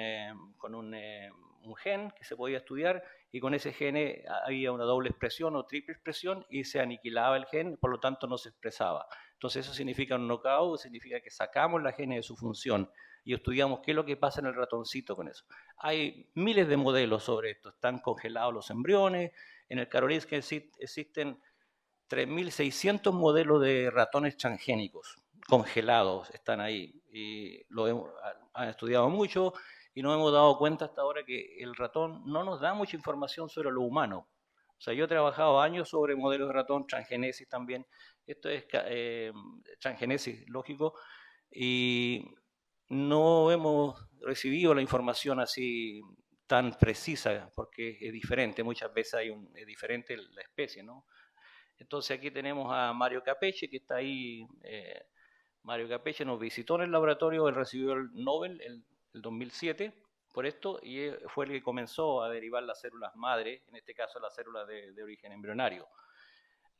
gen que se podía estudiar, y con ese gen había una doble expresión o triple expresión y se aniquilaba el gen, por lo tanto no se expresaba. Entonces eso significa un knockout, significa que sacamos la gene de su función y estudiamos qué es lo que pasa en el ratoncito con eso. Hay miles de modelos sobre esto, están congelados los embriones, en el Karolinska existen 3.600 modelos de ratones transgénicos congelados, están ahí, y han estudiado mucho, y nos hemos dado cuenta hasta ahora que el ratón no nos da mucha información sobre lo humano. O sea, yo he trabajado años sobre modelos de ratón, transgenesis también, esto es transgenesis, lógico, y no hemos recibido la información así tan precisa, porque es diferente, muchas veces es diferente la especie, ¿no? Entonces aquí tenemos a Mario Capecce, que está ahí. Mario Capecce nos visitó en el laboratorio, él recibió el Nobel el 2007 por esto, y fue el que comenzó a derivar las células madre, en este caso las células de origen embrionario.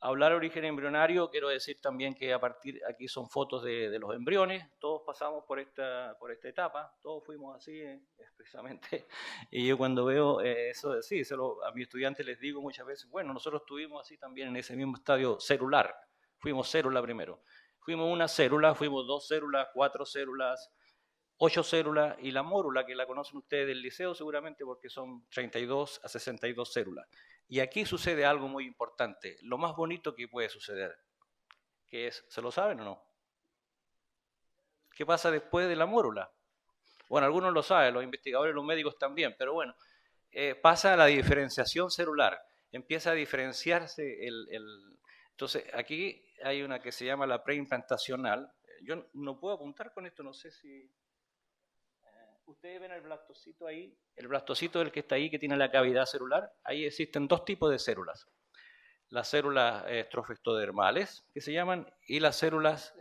Hablar de origen embrionario, quiero decir también que aquí son fotos de los embriones, todos pasamos por esta etapa, todos fuimos así expresamente, y yo cuando veo eso, sí, a mis estudiantes les digo muchas veces, bueno, nosotros estuvimos así también en ese mismo estadio celular, fuimos célula primero, fuimos una célula, fuimos 2 células, 4 células, 8 células, y la mórula, que la conocen ustedes del liceo seguramente porque son 32 a 62 células. Y aquí sucede algo muy importante, lo más bonito que puede suceder, que es, ¿se lo saben o no? ¿Qué pasa después de la mórula? Bueno, algunos lo saben, los investigadores, los médicos también, pero bueno, pasa la diferenciación celular, empieza a diferenciarse Entonces, aquí hay una que se llama la preimplantacional. Yo no puedo apuntar con esto, no sé si... Ustedes ven el blastocito ahí, el blastocito es el que está ahí, que tiene la cavidad celular. Ahí existen 2 tipos de células. Las células estrofectodermales, que se llaman, y las células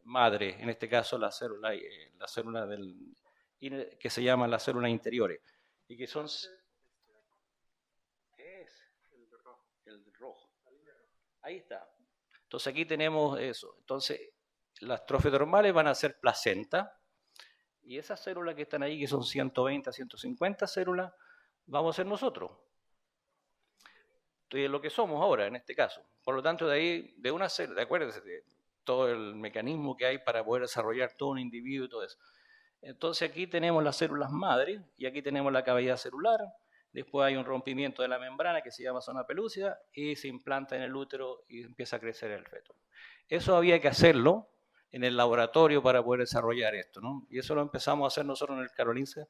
madre, en este caso la célula que se llaman las células interiores. Y que son... ¿Qué es? El rojo. Ahí está. Entonces aquí tenemos eso. Entonces, las estrofectodermales van a ser placenta, y esas células que están ahí, que son 120 a 150 células, vamos a ser nosotros. Esto es lo que somos ahora, en este caso. Por lo tanto, de ahí, de una célula, acuérdense de todo el mecanismo que hay para poder desarrollar todo un individuo y todo eso. Entonces aquí tenemos las células madre, y aquí tenemos la cavidad celular. Después hay un rompimiento de la membrana que se llama zona pelúcida, y se implanta en el útero y empieza a crecer el feto. Eso había que hacerlo en el laboratorio para poder desarrollar esto, ¿no? Y eso lo empezamos a hacer nosotros en el Karolinska.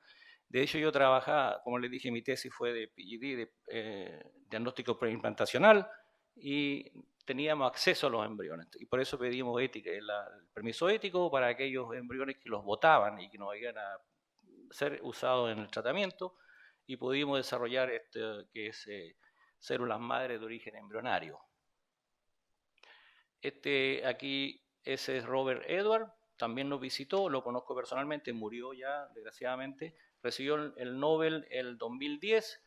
De hecho, yo trabajaba, como les dije, mi tesis fue de PhD, de diagnóstico preimplantacional, y teníamos acceso a los embriones. Y por eso pedimos el permiso ético para aquellos embriones que los botaban y que no iban a ser usados en el tratamiento, y pudimos desarrollar que es células madre de origen embrionario. Aquí, ese es Robert Edward, también nos visitó, lo conozco personalmente, murió ya, desgraciadamente. Recibió el Nobel el 2010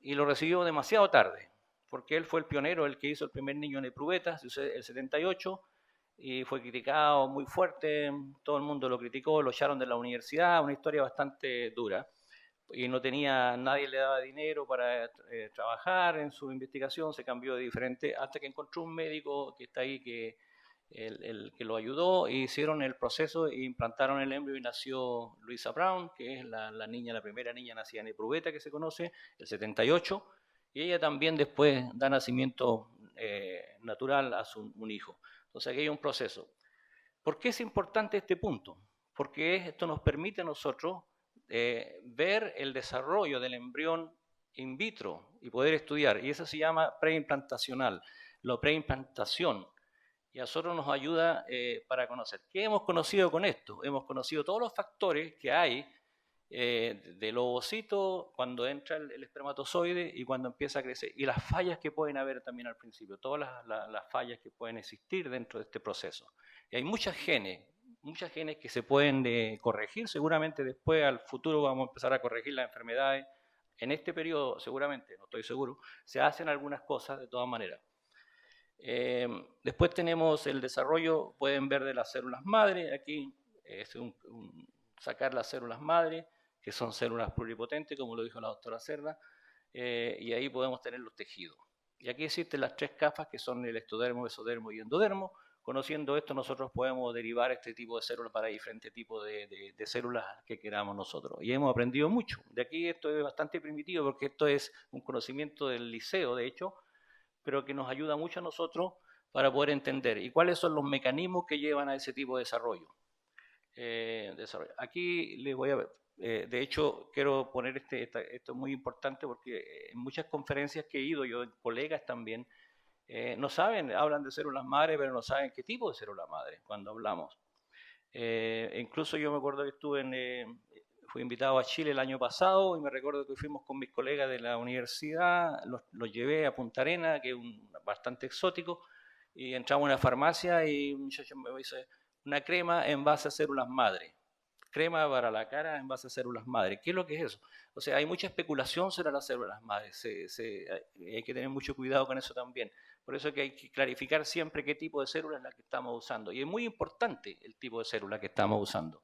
y lo recibió demasiado tarde, porque él fue el pionero, el que hizo el primer niño en Epruvetas, el 78, y fue criticado muy fuerte, todo el mundo lo criticó, lo echaron de la universidad, una historia bastante dura, y nadie le daba dinero para trabajar en su investigación, se cambió de diferente, hasta que encontró un médico que está ahí, que lo ayudó, e hicieron el proceso e implantaron el embrio, y nació Louisa Brown, que es la primera niña nacida en Epruveta que se conoce, el 78, y ella también después da nacimiento natural a un hijo. Entonces aquí hay un proceso. ¿Por qué es importante este punto? Porque esto nos permite a nosotros ver el desarrollo del embrión in vitro y poder estudiar, y eso se llama preimplantacional, la preimplantación, y a nosotros nos ayuda para conocer. ¿Qué hemos conocido con esto? Hemos conocido todos los factores que hay del ovocito cuando entra el espermatozoide y cuando empieza a crecer, y las fallas que pueden haber también al principio, todas las fallas que pueden existir dentro de este proceso. Y hay muchas genes que se pueden corregir, seguramente después al futuro vamos a empezar a corregir las enfermedades. En este periodo, seguramente, no estoy seguro, se hacen algunas cosas de todas maneras. Después tenemos el desarrollo, pueden ver de las células madre, aquí es sacar las células madre, que son células pluripotentes, como lo dijo la doctora Cerda, y ahí podemos tener los tejidos. Y aquí existen las 3 capas, que son el ectodermo, mesodermo y endodermo. Conociendo esto, nosotros podemos derivar este tipo de células para diferentes tipos de células que queramos nosotros. Y hemos aprendido mucho. De aquí esto es bastante primitivo, porque esto es un conocimiento del liceo, de hecho, pero que nos ayuda mucho a nosotros para poder entender. ¿Y cuáles son los mecanismos que llevan a ese tipo de desarrollo? Aquí les voy a ver. De hecho, quiero poner esto es muy importante porque en muchas conferencias que he ido, yo, colegas también, no saben, hablan de células madre, pero no saben qué tipo de célula madre cuando hablamos. Incluso yo me acuerdo que fui invitado a Chile el año pasado y me recuerdo que fuimos con mis colegas de la universidad, los llevé a Punta Arenas, que es bastante exótico, y entramos a una farmacia y un muchacho me dice, una crema en base a células madre. Crema para la cara en base a células madre. ¿Qué es lo que es eso? O sea, hay mucha especulación sobre las células madre. Hay que tener mucho cuidado con eso también. Por eso es que hay que clarificar siempre qué tipo de célula es la que estamos usando. Y es muy importante el tipo de célula que estamos usando.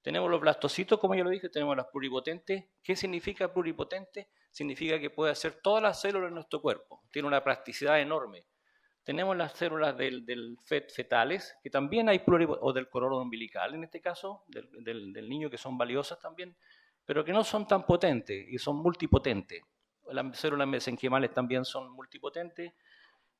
Tenemos los blastocitos, como ya lo dije, tenemos las pluripotentes. ¿Qué significa pluripotente? Significa que puede hacer todas las células de nuestro cuerpo. Tiene una plasticidad enorme. Tenemos las células fetales, que también hay o del cordón umbilical, en este caso, del niño, que son valiosas también, pero que no son tan potentes y son multipotentes. Las células mesenquimales también son multipotentes.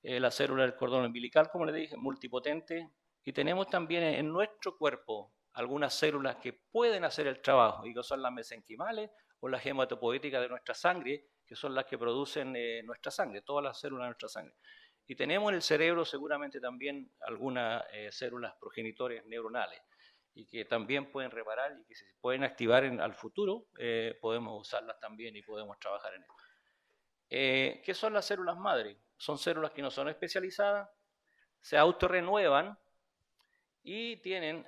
La célula del cordón umbilical, como le dije, multipotente. Y tenemos también en nuestro cuerpo algunas células que pueden hacer el trabajo, y que son las mesenquimales o las hematopoéticas de nuestra sangre, que son las que producen nuestra sangre, todas las células de nuestra sangre. Y tenemos en el cerebro seguramente también algunas células progenitores neuronales, y que también pueden reparar y que se pueden activar al futuro, podemos usarlas también y podemos trabajar en eso. ¿Qué son las células madre? Son células que no son especializadas, se autorrenuevan y tienen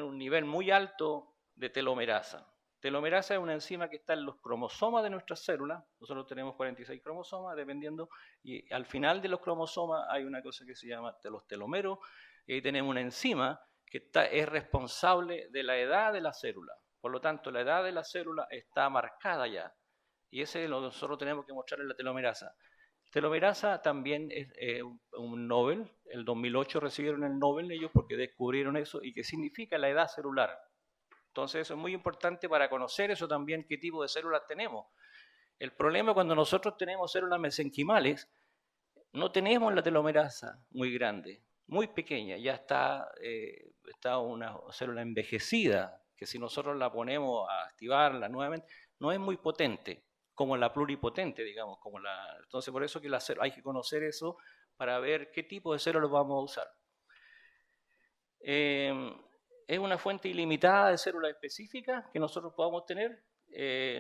un nivel muy alto de telomerasa. Telomerasa es una enzima que está en los cromosomas de nuestras células. Nosotros tenemos 46 cromosomas, dependiendo, y al final de los cromosomas hay una cosa que se llama los telomeros, y ahí tenemos una enzima que es responsable de la edad de la célula. Por lo tanto, la edad de la célula está marcada ya, y ese es lo que nosotros tenemos que mostrar en la telomerasa. Telomerasa también es un Nobel. El 2008 recibieron el Nobel ellos porque descubrieron eso, y que significa la edad celular. Entonces eso es muy importante para conocer eso también, qué tipo de células tenemos. El problema cuando nosotros tenemos células mesenquimales, no tenemos la telomerasa muy grande, muy pequeña, ya está una célula envejecida, que si nosotros la ponemos a activarla nuevamente, no es muy potente, como la pluripotente, digamos. Entonces por eso que hay que conocer eso para ver qué tipo de células vamos a usar. Es una fuente ilimitada de células específicas que nosotros podamos tener.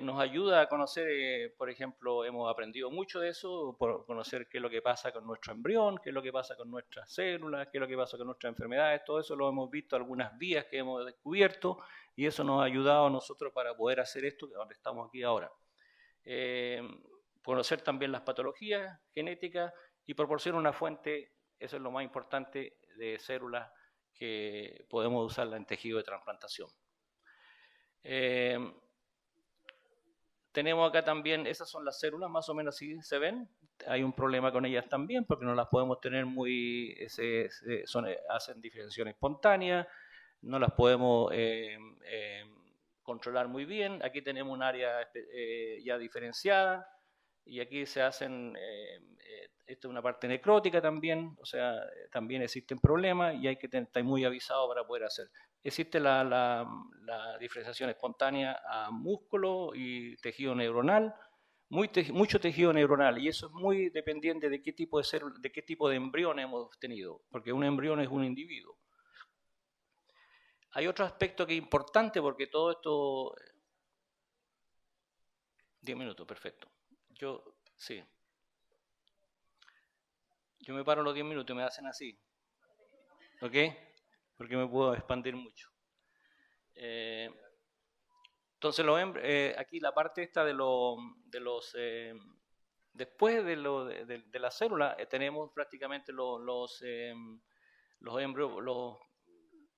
Nos ayuda a conocer, por ejemplo, hemos aprendido mucho de eso, por conocer qué es lo que pasa con nuestro embrión, qué es lo que pasa con nuestras células, qué es lo que pasa con nuestras enfermedades. Todo eso lo hemos visto, algunas vías que hemos descubierto, y eso nos ha ayudado a nosotros para poder hacer esto, donde estamos aquí ahora. Conocer también las patologías genéticas y proporcionar una fuente, eso es lo más importante, de células que podemos usarla en tejido de trasplantación. Tenemos acá también, esas son las células, más o menos así se ven. Hay un problema con ellas también, porque no las podemos tener hacen diferenciación espontánea, no las podemos controlar muy bien. Aquí tenemos un área ya diferenciada, y aquí se hacen, esta es una parte necrótica también, o sea, también existen problemas y hay que estar muy avisado para poder hacer. Existe la diferenciación espontánea a músculo y tejido neuronal, mucho tejido neuronal, y eso es muy dependiente de qué tipo de célula, de qué tipo de embrión hemos tenido, porque un embrión es un individuo. Hay otro aspecto que es importante porque todo esto... 10 minutos, perfecto. Sí. Yo me paro los 10 minutos y me hacen así. ¿Ok? Porque me puedo expandir mucho. Entonces, aquí la parte esta de los... después de la célula, tenemos prácticamente los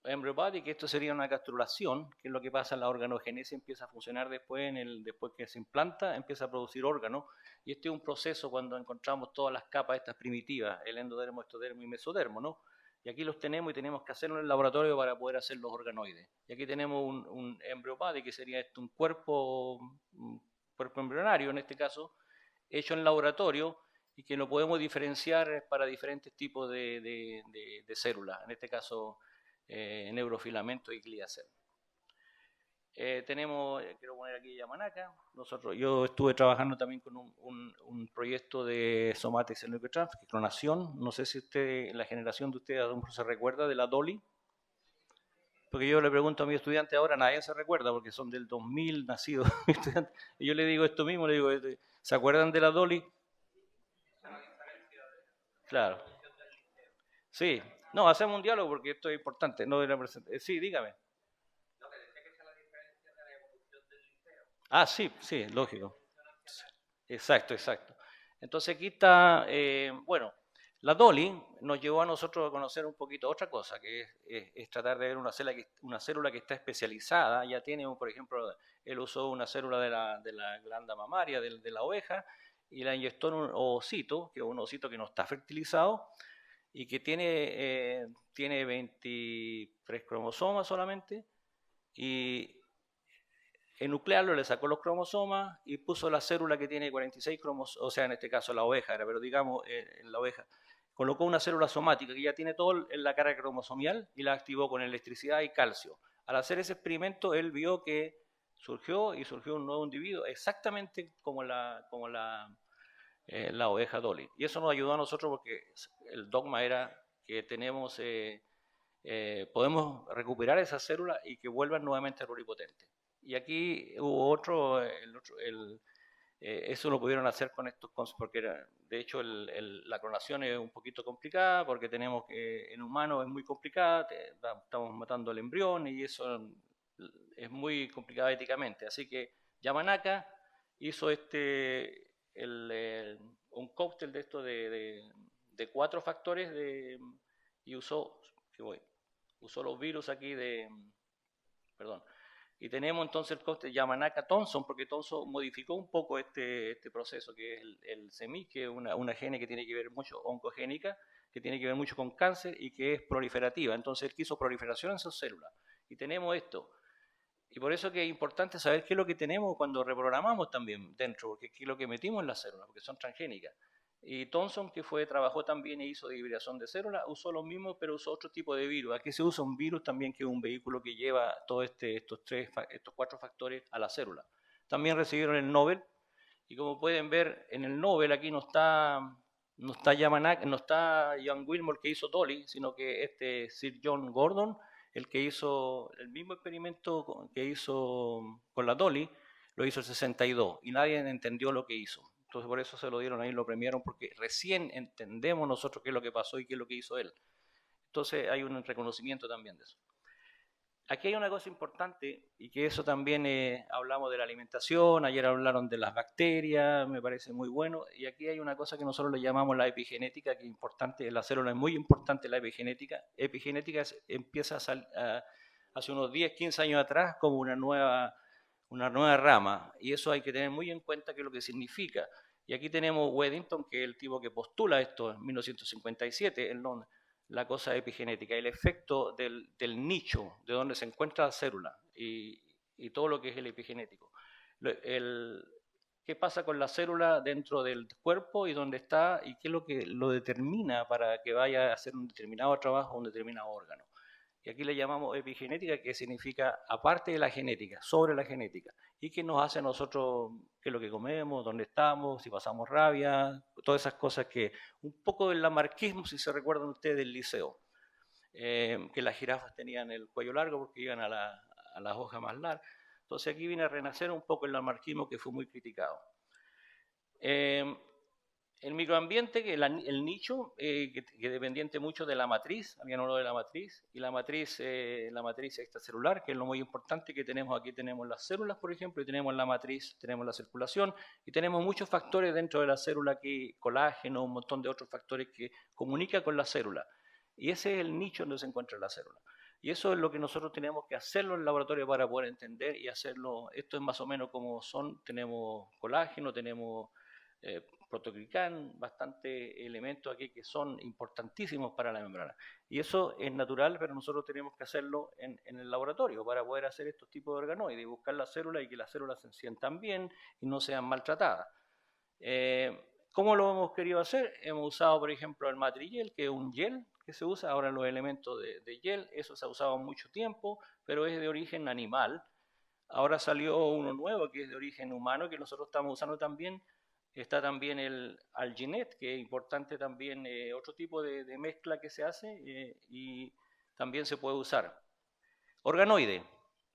embryo body, que esto sería una gastrulación, que es lo que pasa en la organogénesis, empieza a funcionar después, después que se implanta, empieza a producir órganos, y este es un proceso cuando encontramos todas las capas estas primitivas, el endodermo, ectodermo y mesodermo, ¿no? Y aquí los tenemos y tenemos que hacerlo en el laboratorio para poder hacer los organoides. Y aquí tenemos un embryo body, que sería un cuerpo embrionario, en este caso, hecho en laboratorio, y que lo podemos diferenciar para diferentes tipos de células, en este caso neurofilamento y gliacel. Quiero poner aquí Yamanaka. Yo estuve trabajando también con un proyecto de Somatic Cell Transfer, que es clonación. No sé si la generación de ustedes se recuerda de la Dolly. Porque yo le pregunto a mis estudiantes ahora, nadie se recuerda porque son del 2000 nacidos. Y yo le digo esto mismo, le digo, ¿se acuerdan de la Dolly? Claro. Sí. No, hacemos un diálogo porque esto es importante. No de la sí, dígame. Ah, sí, sí, lógico. Exacto, exacto. Entonces aquí está, bueno, la Dolly nos llevó a nosotros a conocer un poquito otra cosa, que es tratar de ver una célula que está especializada. Ya tiene, por ejemplo, él usó una célula de la glándula mamaria de la oveja y la inyectó en un ovocito, que es un ovocito que no está fertilizado y que tiene 23 cromosomas solamente, y enuclearlo, le sacó los cromosomas y puso la célula que tiene 46 cromosomas, o sea, en este caso la oveja, pero digamos en la oveja, colocó una célula somática que ya tiene todo en la carga cromosomial y la activó con electricidad y calcio. Al hacer ese experimento, él vio que surgió un nuevo individuo, exactamente como la oveja Dolly. Y eso nos ayudó a nosotros porque el dogma era que podemos recuperar esas células y que vuelvan nuevamente pluripotentes. Y aquí hubo eso lo pudieron hacer con estos, porque de hecho la clonación es un poquito complicada, porque tenemos que en humanos es muy complicada, estamos matando al embrión y eso es muy complicado éticamente. Así que Yamanaka hizo un cóctel de esto de 4 factores y usó los virus aquí perdón. Y tenemos entonces el cóctel Yamanaka-Thomson, porque Thomson modificó un poco este proceso, que es el CEMI, que es una gene que tiene que ver mucho, oncogénica, que tiene que ver mucho con cáncer y que es proliferativa. Entonces él quiso proliferación en sus células. Y tenemos esto. Y por eso que es importante saber qué es lo que tenemos cuando reprogramamos también dentro, porque qué es lo que metimos en las células, porque son transgénicas. Y Thomson, que trabajó también e hizo de hibridación de células, usó lo mismo, pero usó otro tipo de virus. Aquí se usa un virus también, que es un vehículo que lleva todos estos 4 factores a la célula. También recibieron el Nobel, y como pueden ver, en el Nobel aquí no está Yamanaka, no está John Wilmore, que hizo Dolly, sino que Sir John Gordon, el que hizo el mismo experimento que hizo con la Dolly, lo hizo el 62, y nadie entendió lo que hizo. Entonces por eso se lo dieron ahí, lo premiaron, porque recién entendemos nosotros qué es lo que pasó y qué es lo que hizo él. Entonces hay un reconocimiento también de eso. Aquí hay una cosa importante, y que eso también hablamos de la alimentación, ayer hablaron de las bacterias, me parece muy bueno, y aquí hay una cosa que nosotros le llamamos la epigenética, que es importante, en la célula es muy importante la epigenética. Epigenética empieza hace unos 10, 15 años atrás como una nueva rama, y eso hay que tener muy en cuenta qué es lo que significa. Y aquí tenemos Weddington, que es el tipo que postula esto en 1957, la cosa epigenética, el efecto del nicho de donde se encuentra la célula y todo lo que es el epigenético. ¿Qué qué pasa con la célula dentro del cuerpo y dónde está y qué es lo que lo determina para que vaya a hacer un determinado trabajo o un determinado órgano. Y aquí le llamamos epigenética, que significa aparte de la genética, sobre la genética, y que nos hace a nosotros qué es lo que comemos, dónde estamos, si pasamos rabia, todas esas cosas que, un poco del lamarquismo, si se recuerdan ustedes del liceo, que las jirafas tenían el cuello largo porque iban a las hojas más largas. Entonces aquí viene a renacer un poco el lamarquismo que fue muy criticado. El microambiente, que el nicho, que dependiente mucho de la matriz, habían hablado de la matriz, y la matriz extracelular, que es lo muy importante que tenemos aquí. Tenemos las células, por ejemplo, y tenemos la matriz, tenemos la circulación, y tenemos muchos factores dentro de la célula, que colágeno, un montón de otros factores que comunican con la célula. Y ese es el nicho donde se encuentra la célula. Y eso es lo que nosotros tenemos que hacerlo en el laboratorio para poder entender y hacerlo. Esto es más o menos como son, tenemos colágeno, tenemos protoglicán, bastantes elementos aquí que son importantísimos para la membrana. Y eso es natural, pero nosotros tenemos que hacerlo en el laboratorio para poder hacer estos tipos de organoides y buscar las células y que las células se sientan bien y no sean maltratadas. ¿Cómo lo hemos querido hacer? Hemos usado, por ejemplo, el Matrigel, que es un gel que se usa ahora en los elementos de gel. Eso se ha usado mucho tiempo, pero es de origen animal. Ahora salió uno nuevo que es de origen humano, que nosotros estamos usando también. Está también el Alginet, que es importante también, otro tipo de mezcla que se hace y también se puede usar. Organoide.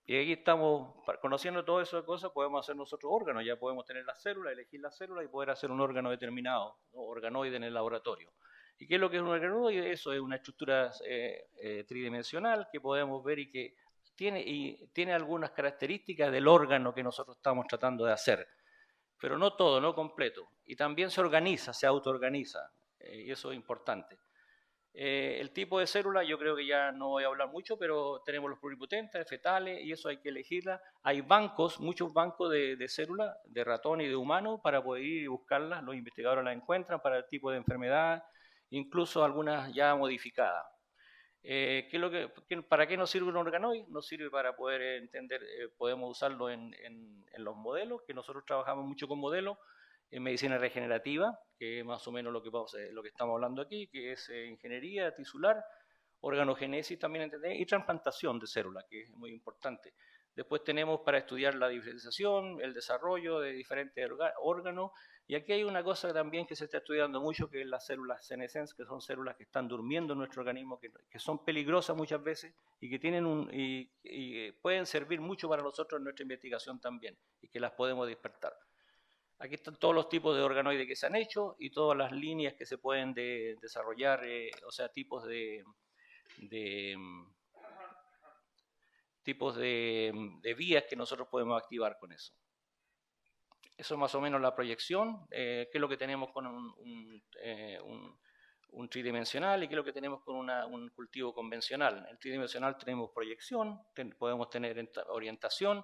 Y aquí estamos conociendo todas esas cosas, podemos hacer nosotros órganos, ya podemos tener las células, elegir las células y poder hacer un órgano determinado, ¿no? Organoide en el laboratorio. ¿Y qué es lo que es un organoide? Eso es una estructura tridimensional que podemos ver y que tiene algunas características del órgano que nosotros estamos tratando de hacer, pero no todo, no completo. Y también se organiza, se autoorganiza, y eso es importante. El tipo de célula, yo creo que ya no voy a hablar mucho, pero tenemos los pluripotentes, fetales, y eso hay que elegirla. Hay bancos, muchos bancos de células, de ratón y de humano, para poder ir y buscarlas. Los investigadores las encuentran para el tipo de enfermedad, incluso algunas ya modificadas. ¿Para qué nos sirve un organoide? Nos sirve para poder entender, podemos usarlo en los modelos, que nosotros trabajamos mucho con modelos, en medicina regenerativa, que es más o menos lo que estamos hablando aquí, que es ingeniería tisular, organogénesis también entender, y trasplantación de células, que es muy importante. Después tenemos para estudiar la diferenciación, el desarrollo de diferentes órganos, y aquí hay una cosa también que se está estudiando mucho, que es las células senescentes, que son células que están durmiendo en nuestro organismo, que son peligrosas muchas veces y que tienen pueden servir mucho para nosotros en nuestra investigación también, y que las podemos despertar. Aquí están todos los tipos de organoides que se han hecho y todas las líneas que se pueden desarrollar, o sea, tipos de vías que nosotros podemos activar con eso. Eso es más o menos la proyección, qué es lo que tenemos con un tridimensional y qué es lo que tenemos con un cultivo convencional. En el tridimensional tenemos proyección, podemos tener orientación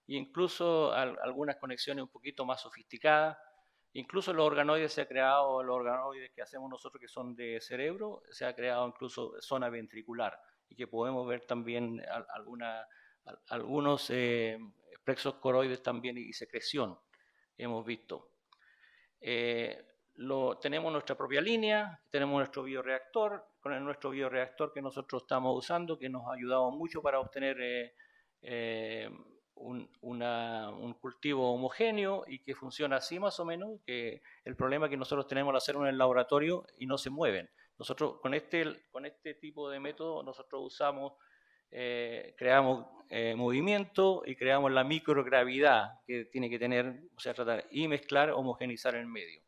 e incluso algunas conexiones un poquito más sofisticadas. Incluso los organoides los organoides que hacemos nosotros que son de cerebro, se ha creado incluso zona ventricular y que podemos ver también algunos plexos coroides también y secreción. Hemos visto. Tenemos nuestra propia línea, tenemos nuestro bioreactor, con nuestro bioreactor que nosotros estamos usando, que nos ha ayudado mucho para obtener un cultivo homogéneo y que funciona así más o menos, que el problema es que nosotros tenemos las células en el laboratorio y no se mueven. Nosotros con este tipo de método nosotros usamos, creamos movimiento y creamos la microgravidad que tiene que tener, o sea, tratar y mezclar, homogenizar el medio.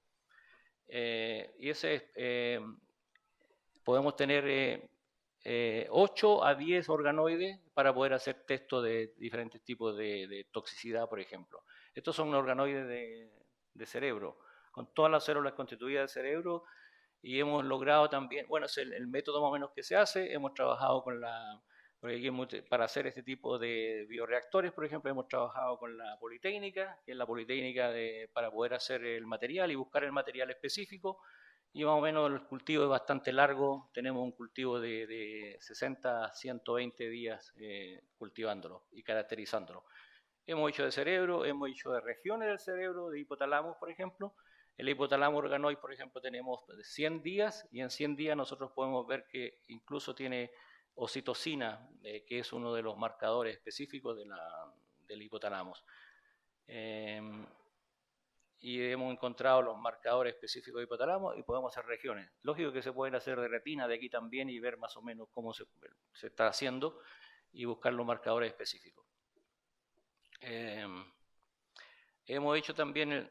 Y ese es, podemos tener 8 a 10 organoides para poder hacer textos de diferentes tipos de toxicidad, por ejemplo. Estos son organoides de cerebro, con todas las células constituidas del cerebro, y hemos logrado también, bueno, es el método más o menos que se hace. Hemos trabajado para hacer este tipo de bioreactores, por ejemplo, hemos trabajado con la Politécnica, que es la Politécnica para poder hacer el material y buscar el material específico. Y más o menos el cultivo es bastante largo, tenemos un cultivo de 60 a 120 días cultivándolo y caracterizándolo. Hemos hecho de cerebro, hemos hecho de regiones del cerebro, de hipotálamos, por ejemplo. El hipotálamo organoide, por ejemplo, tenemos 100 días y en 100 días nosotros podemos ver que incluso tiene oxitocina, que es uno de los marcadores específicos del hipotálamo. Y hemos encontrado los marcadores específicos de hipotálamo y podemos hacer regiones. Lógico que se pueden hacer de retina de aquí también y ver más o menos cómo se está haciendo y buscar los marcadores específicos. Hemos hecho también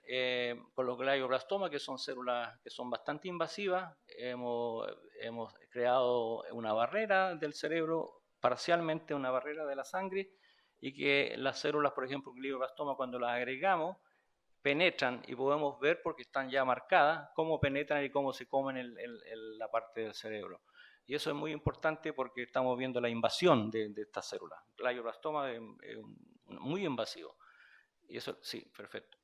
con los glioblastomas, que son células que son bastante invasivas. Hemos creado una barrera del cerebro, parcialmente una barrera de la sangre, y que las células, por ejemplo, glioblastoma, cuando las agregamos, penetran y podemos ver, porque están ya marcadas, cómo penetran y cómo se comen la parte del cerebro. Y eso es muy importante porque estamos viendo la invasión de estas células. El glioblastoma es muy invasivo. Y eso, sí, perfecto.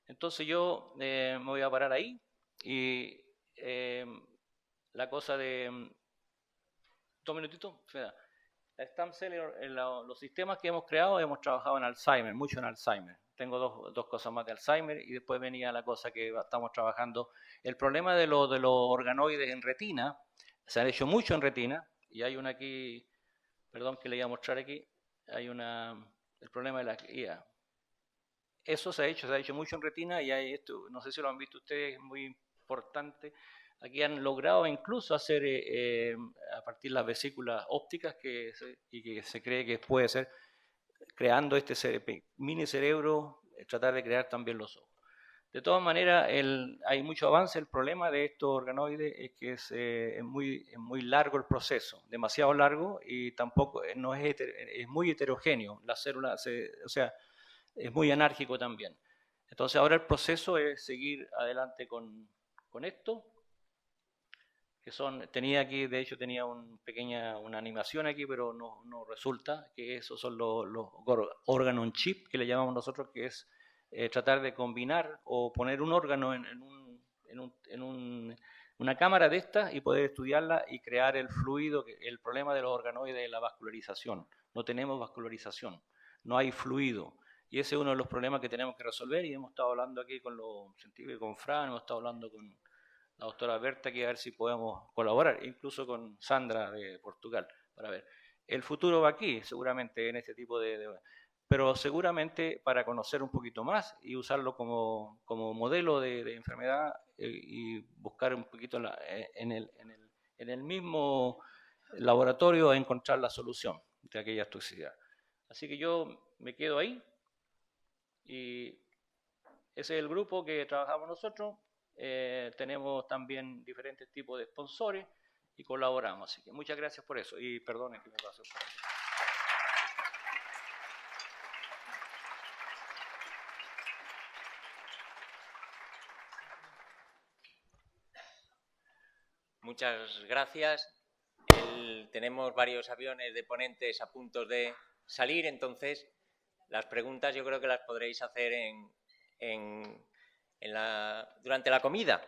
Entonces yo me voy a parar ahí y la cosa de... 2 minutitos. La stem cell, los sistemas que hemos creado, hemos trabajado en Alzheimer, mucho en Alzheimer. Tengo dos cosas más de Alzheimer y después venía la cosa que estamos trabajando. El problema de los organoides en retina, se han hecho mucho en retina y hay una aquí, perdón que le voy a mostrar aquí, hay el problema de la guía. Eso se ha hecho mucho en retina y hay esto, no sé si lo han visto ustedes, es muy importante. Aquí han logrado incluso hacer a partir de las vesículas ópticas y que se cree que puede ser creando este mini cerebro, tratar de crear también los ojos. De todas maneras, hay mucho avance. El problema de estos organoides es que es muy largo el proceso, demasiado largo y tampoco es muy heterogéneo. Las células, o sea, es muy anárquico también. Entonces ahora el proceso es seguir adelante con esto, que tenía aquí, de hecho tenía una animación aquí, pero no resulta, que esos son los órganos on chip, que le llamamos nosotros, que es tratar de combinar o poner un órgano en una cámara de estas y poder estudiarla y crear el fluido. El problema de los organoides es la vascularización. No tenemos vascularización, no hay fluido. Y ese es uno de los problemas que tenemos que resolver y hemos estado hablando aquí con los científicos, con Fran, hemos estado hablando con la doctora Berta, aquí a ver si podemos colaborar, incluso con Sandra de Portugal, para ver. El futuro va aquí, seguramente, en este tipo pero seguramente para conocer un poquito más y usarlo como modelo de enfermedad y buscar un poquito en el mismo laboratorio encontrar la solución de aquella toxicidad. Así que yo me quedo ahí. Y ese es el grupo que trabajamos nosotros. Tenemos también diferentes tipos de sponsores y colaboramos. Así que muchas gracias por eso. Y perdonen que me paso. Muchas gracias. Tenemos varios aviones de ponentes a punto de salir, entonces las preguntas yo creo que las podréis hacer durante la comida.